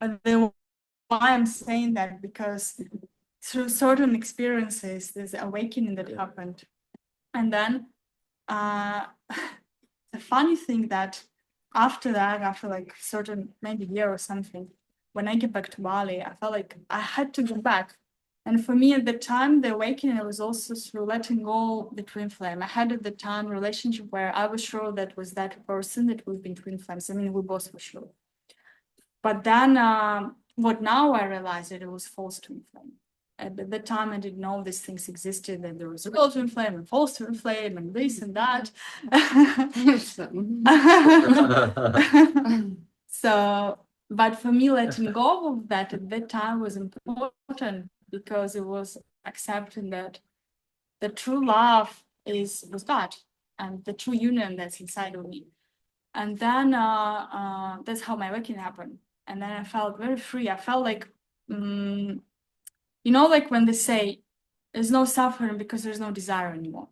But then why I'm saying that, because through certain experiences, there's awakening that happened. And then the funny thing that after like certain maybe year or something, when I get back to Bali, I felt like I had to go back. And for me at the time, the awakening was also through letting go the twin flame. I had at the time a relationship where I was sure that was that person that we've been twin flames. I mean, we both were sure. But then what now I realized that it was false twin flame. At the time, I didn't know these things existed, that there was a real twin flame and false twin flame and this and that. So, but for me, letting go of that at that time was important, because it was accepting that the true love was God and the true union that's inside of me. And then that's how my awakening happened. And then I felt very free. I felt like, like when they say there's no suffering because there's no desire anymore.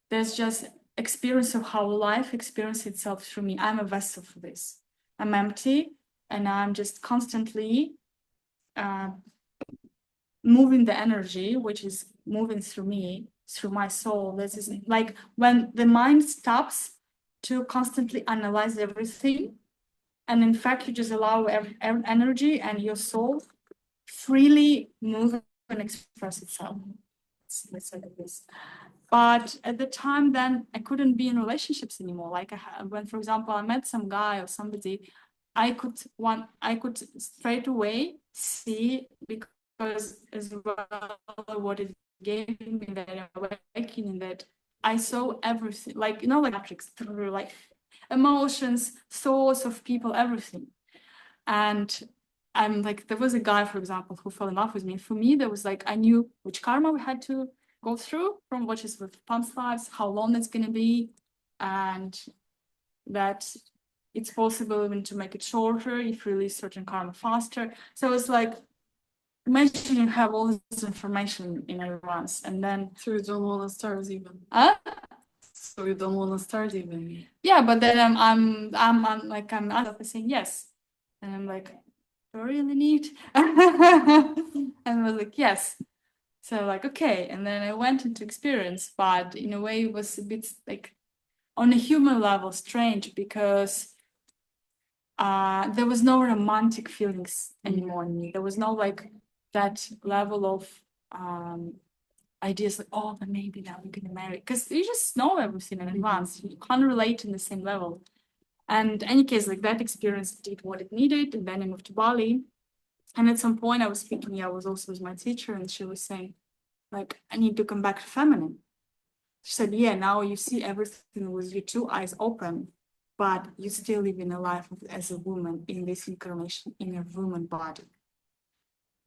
There's just experience of how life experiences itself through me. I'm a vessel for this. I'm empty, and I'm just constantly moving the energy, which is moving through me, through my soul. This is like when the mind stops to constantly analyze everything, and in fact, you just allow energy and your soul freely move and express itself. Let's say like this. But at the time, then I couldn't be in relationships anymore. Like when, for example, I met some guy or somebody, I could straight away see, because as well what it gave me that awakening, that I saw everything, like like matrix, through like emotions, thoughts of people, everything. And I'm like, there was a guy, for example, who fell in love with me. For me, there was like, I knew which karma we had to go through from what is with past lives, how long it's going to be, and that it's possible even to make it shorter if you release certain karma faster. So it's like, imagine you have all this information in advance, and then
So you don't want to start even. So you don't want to start even.
Yeah, but then I'm saying yes, and I'm like, do I really need? And I was like, yes. So like, okay. And then I went into experience, but in a way it was a bit like on a human level strange, because there was no romantic feelings anymore in me. There was no like that level of ideas like, oh, but maybe now we're gonna marry, because you just know everything in advance. You can't relate in the same level. And in any case, like that experience did what it needed, and then I moved to Bali. And at some point I was speaking, I was also with my teacher, and she was saying, like, I need to come back to feminine. She said, yeah, now you see everything with your two eyes open, but you still live in a life as a woman in this incarnation, in a woman body.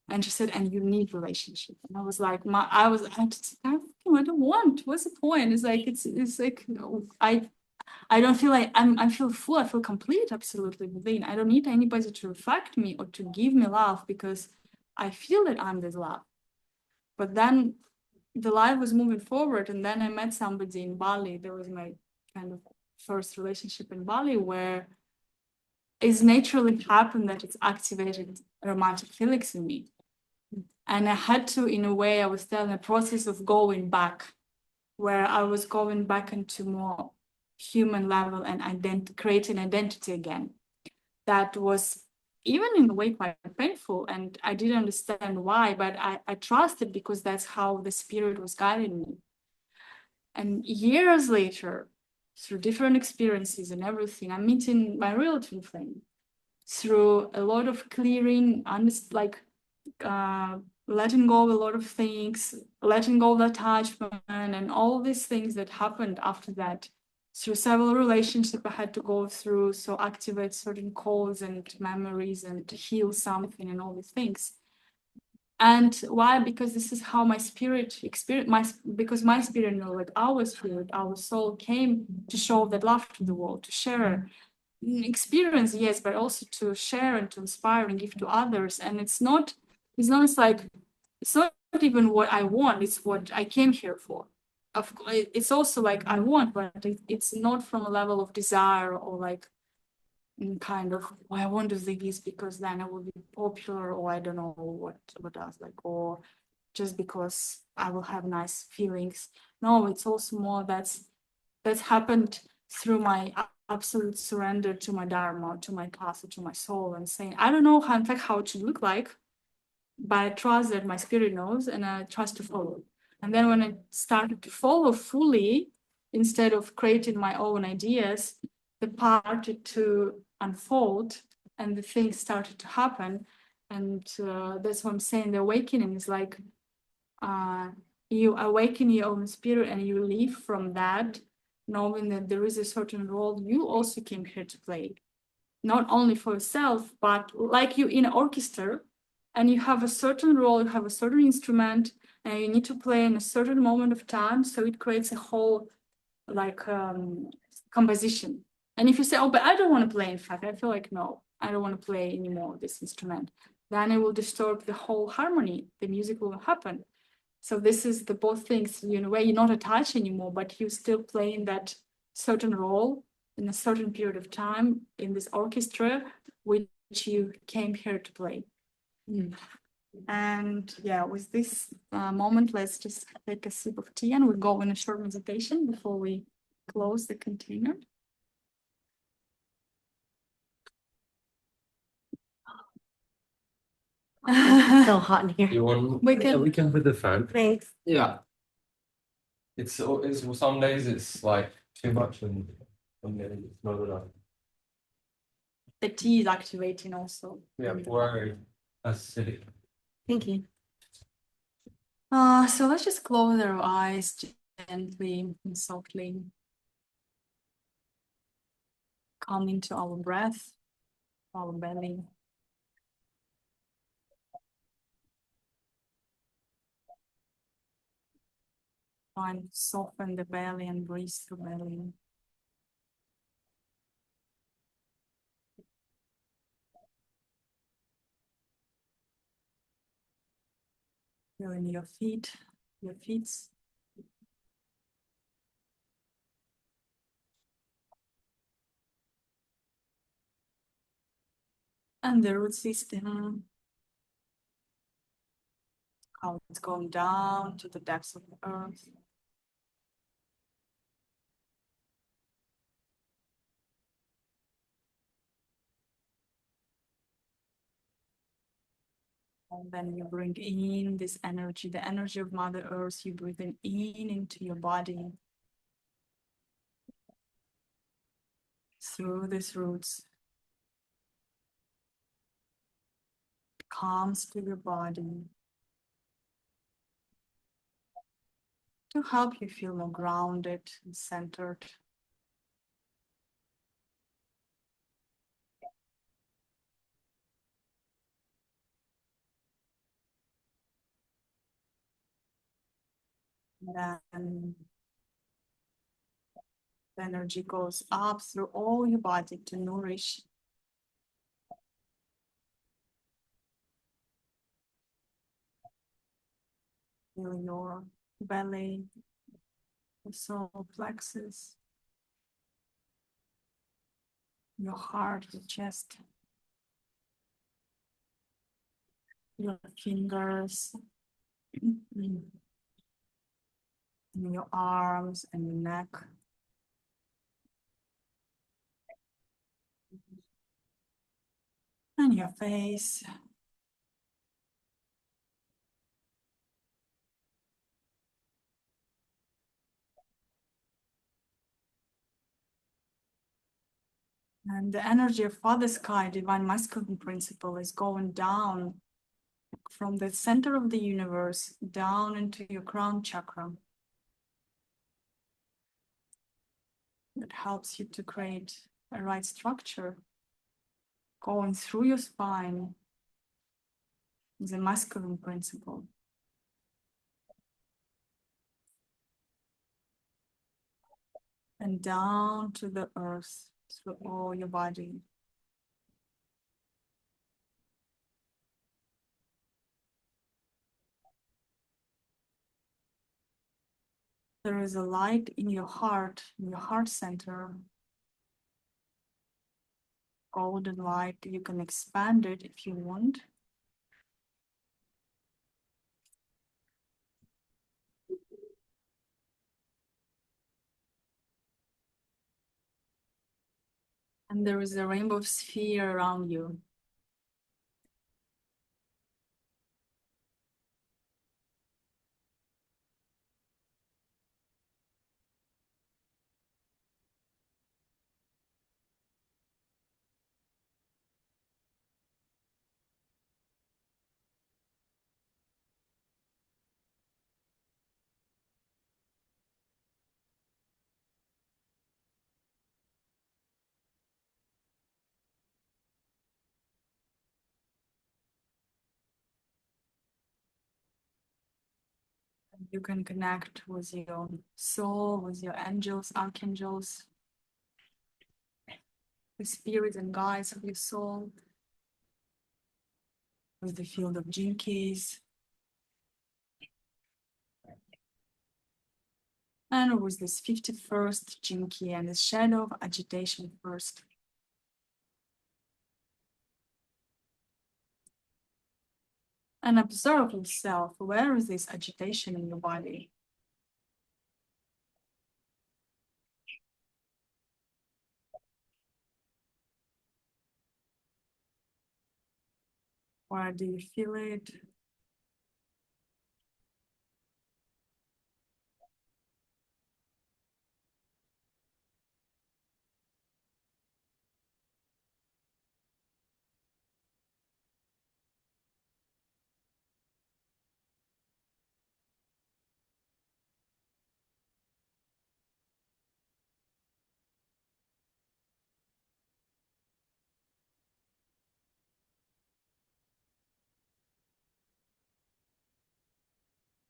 And she said, and you need relationship. And I was like, I don't want. What's the point? It's like, I don't feel like I feel full. I feel complete, absolutely within. I don't need anybody to affect me or to give me love, because I feel that I'm this love. But then the life was moving forward, and then I met somebody in Bali. There was my kind of first relationship in Bali, where it's naturally happened that it's activated romantic feelings in me. And I had to, in a way, I was still in the process of going back, where I was going back into more human level and creating identity again. That was even in a way quite painful, and I didn't understand why, but I trusted, because that's how the spirit was guiding me. And years later, through different experiences and everything, I'm meeting my real twin flame through a lot of clearing, letting go of a lot of things, letting go of attachment, and all these things that happened after that. through several relationships I had to go through, so activate certain codes and memories and to heal something and all these things. And why? Because this is how my spirit experience, because my spirit, like our spirit, our soul came to show that love to the world, to share experience, yes, but also to share and to inspire and give to others. And it's not like, it's not even what I want, it's what I came here for. Of course, it's also like I want, but it's not from a level of desire or like kind of, well, I want to do this because then I will be popular, or I don't know what else, like, or just because I will have nice feelings. No, it's also more that's happened through my absolute surrender to my dharma, to my path, to my soul, and saying, I don't know how, in fact, how it should look like, but I trust that my spirit knows, and I trust to follow. And then when I started to follow fully, instead of creating my own ideas, the path started to unfold and the things started to happen. And that's what I'm saying. The awakening is like you awaken your own spirit and you live from that, knowing that there is a certain role you also came here to play, not only for yourself, but like you in an orchestra, and you have a certain role, you have a certain instrument, and you need to play in a certain moment of time. So it creates a whole like composition. And if you say, oh, but I don't want to play, in fact, I feel like, no, I don't want to play anymore this instrument, then it will disturb the whole harmony. The music will happen. So this is the both things, in a way, you're not attached anymore, but you still playing that certain role in a certain period of time in this orchestra, which you came here to play. And yeah, with this moment, let's just take a sip of tea and we'll go in a short meditation before we close the container.
It's so hot in here.
You want?
We can-
we can put the fan.
Thanks.
Yeah. It's some days it's like too much and some days it's not enough.
The tea is activating also.
Yeah, very acidic.
Thank you.
So let's just close our eyes gently and softly. Come into our breath, our belly. Trying to soften the belly and breathe through belly. Feeling your feet. And the root system. How it's going down to the depths of the earth. And then you bring in this energy, the energy of Mother Earth, you breathe in into your body. Through these roots. Comes to your body. To help you feel more grounded and centered. Then the energy goes up through all your body to nourish your belly, your solar plexus, your heart, your chest, your fingers, and your arms and your neck. And your face. And the energy of Father Sky, Divine Masculine Principle, is going down from the center of the universe down into your crown chakra. That helps you to create a right structure going through your spine, the masculine principle. And down to the earth through all your body. There is a light in your heart center. Golden light, you can expand it if you want. And there is a rainbow sphere around you. You can connect with your soul, with your angels, archangels, the spirits and guides of your soul, with the field of gene keys, and with this 51st gene key and the shadow of agitation first. And observe yourself, where is this agitation in your body? Where do you feel it?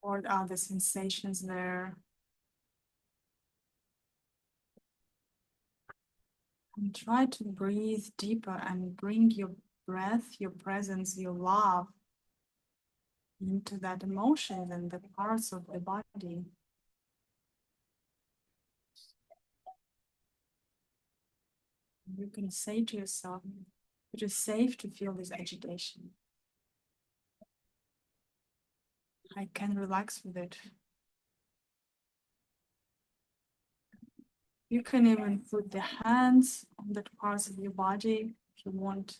What are the sensations there? And try to breathe deeper and bring your breath, your presence, your love into that emotion and the parts of the body. You can say to yourself, it is safe to feel this agitation. I can relax with it. You can even put the hands on that parts of your body if you want to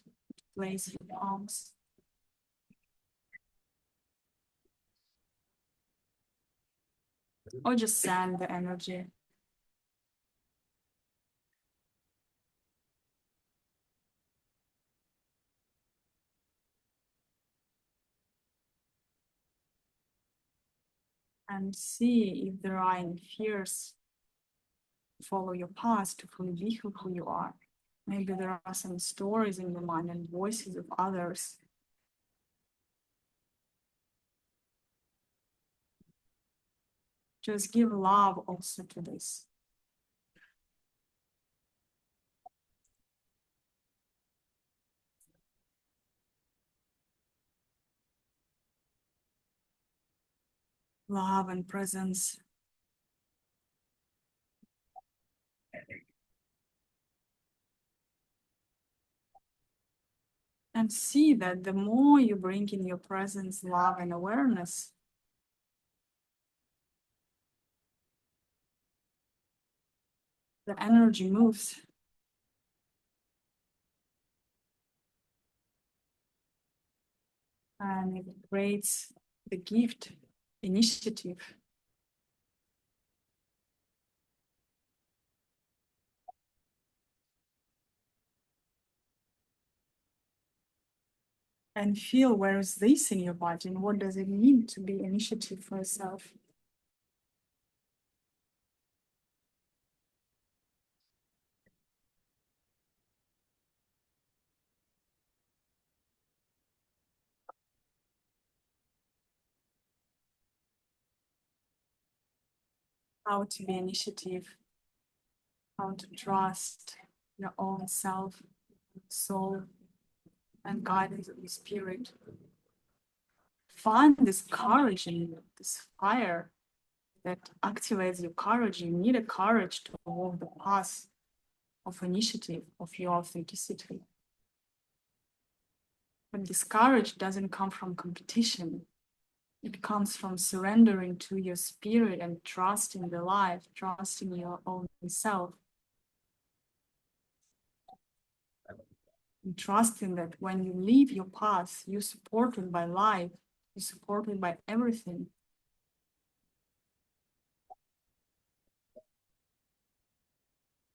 place your palms. Or just send the energy. And see if there are any fears. Follow your past to fully be who you are. Maybe there are some stories in your mind and voices of others. Just give love also to this. Love and presence. And see that the more you bring in your presence, love, and awareness, the energy moves. And it creates the gift, initiative. And feel where is this in your body and what does it mean to be initiative for yourself. how to be initiative, how to trust your own self, soul, and guidance of the spirit. Find this courage in you, this fire that activates your courage. You need a courage to walk the path of initiative, of your authenticity. But this courage doesn't come from competition. It comes from surrendering to your spirit and trusting the life, trusting your own self. And trusting that when you leave your path, you're supported by life, you're supported by everything.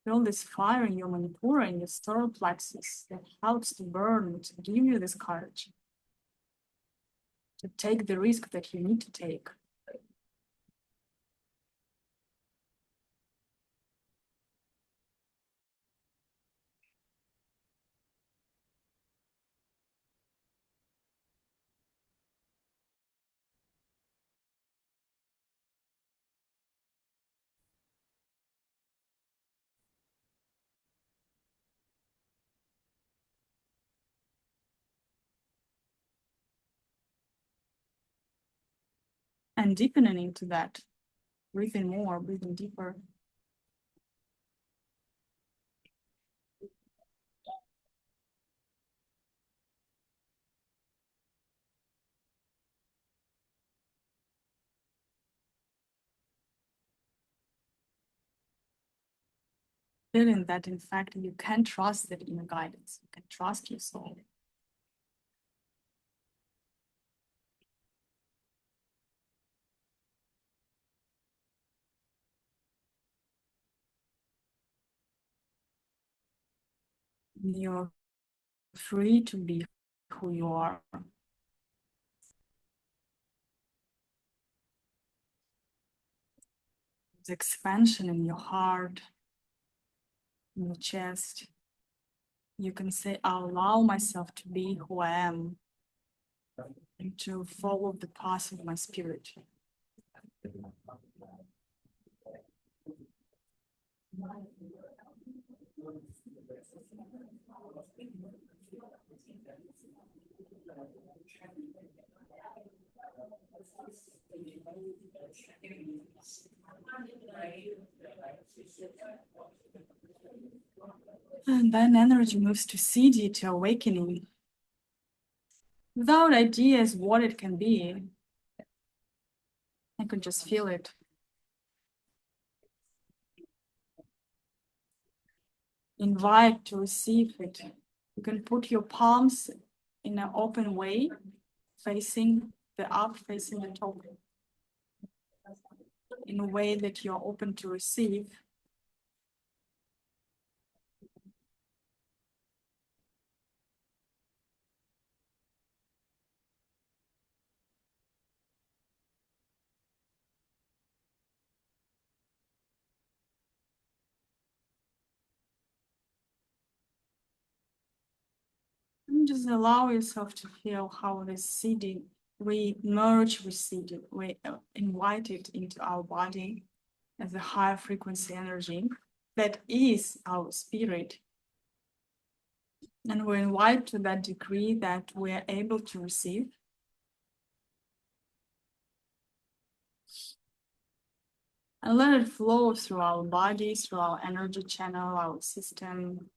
Feel this fire in your manipura, in your solar plexus that helps to burn, to give you this courage, to take the risk that you need to take. And deepening into that, breathing more, breathing deeper. Feeling that, in fact, you can trust that inner guidance, you can trust your soul. You're free to be who you are. There's expansion in your heart, in your chest. You can say, I allow myself to be who I am and to follow the path of my spirit. And then energy moves to Siddhi, to awakening. Without ideas what it can be, I could just feel it. Invite to receive it. You can put your palms in an open way, facing the up, facing the top, in a way that you're open to receive. And just allow yourself to feel how this Siddhi, we merge with Siddhi, we invite it into our body as a higher frequency energy that is our spirit. And we invite to that degree that we are able to receive. And let it flow through our body, through our energy channel, our system.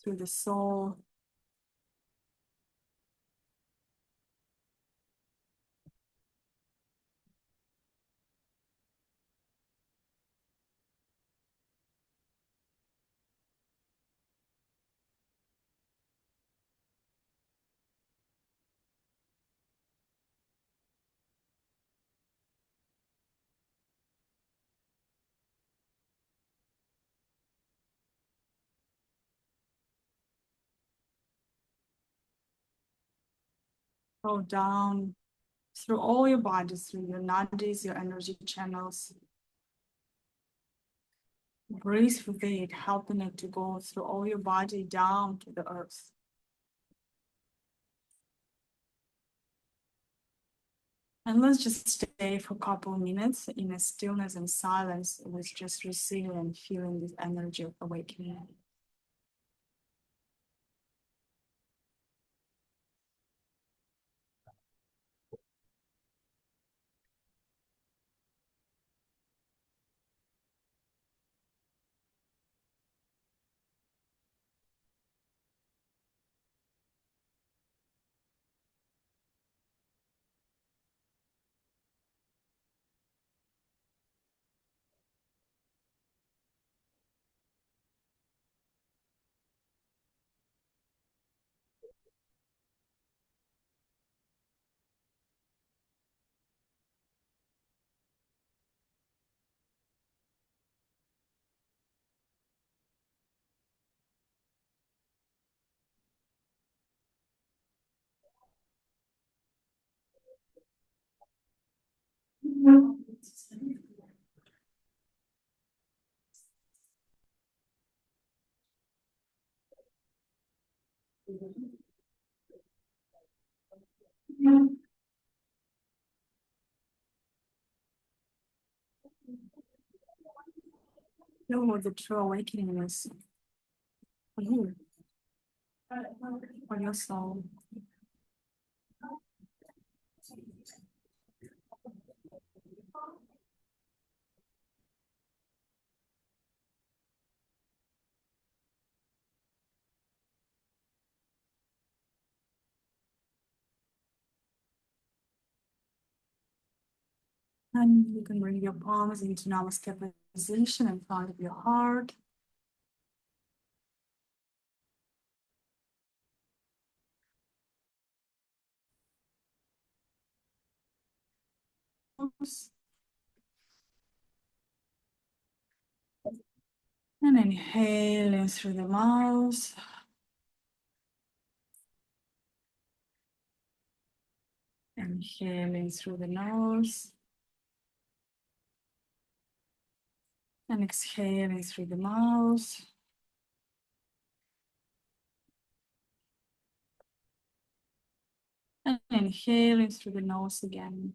Through the soul. Go down through all your bodies, through your nadis, your energy channels. Breathe with it, helping it to go through all your body down to the earth. And let's just stay for a couple of minutes in a stillness and silence with just receiving and feeling this energy of awakening. Know what the true awakening is for you, for your soul. And you can bring your palms into Namaste position in front of your heart. And inhaling through the mouth. Inhaling through the nose. And exhaling through the mouth. And inhaling through the nose again.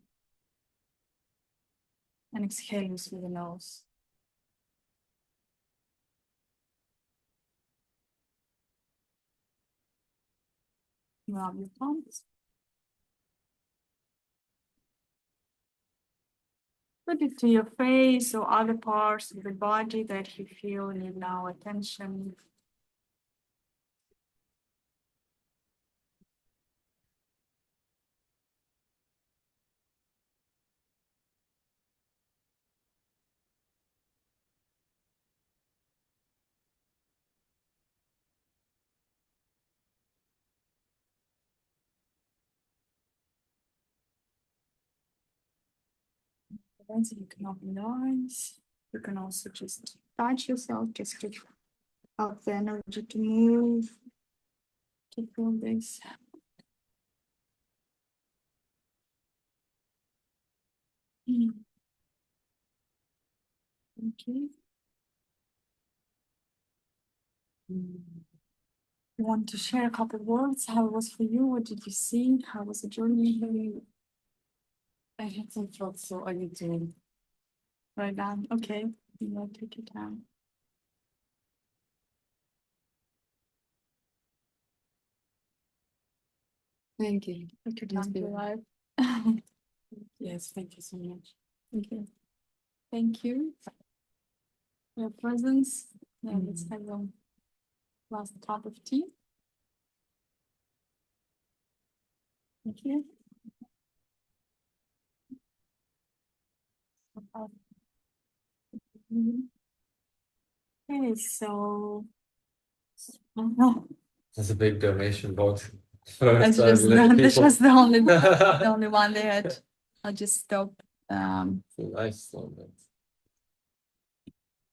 And exhaling through the nose. Rub your palms. Put it to your face or other parts of the body that you feel need now attention. Then you can open the eyes. You can also just touch yourself, just to help the energy to move, to feel this. Okay. You want to share a couple of words? How it was for you? What did you see? How was the journey?
I had some thoughts, so I need to.
Right down. Okay. You want to take your time.
Thank you.
Take your
Yes,
time to
dear.
arrive.
Yes, thank you so much.
Okay. Thank you for your presence. Yeah, let's have a last cup of tea. Thank you. Okay, so
There's a big donation box.
that's
For
just
little
that's
people.
just the only
It's
the only one they had. I'll just stop.
a nice one.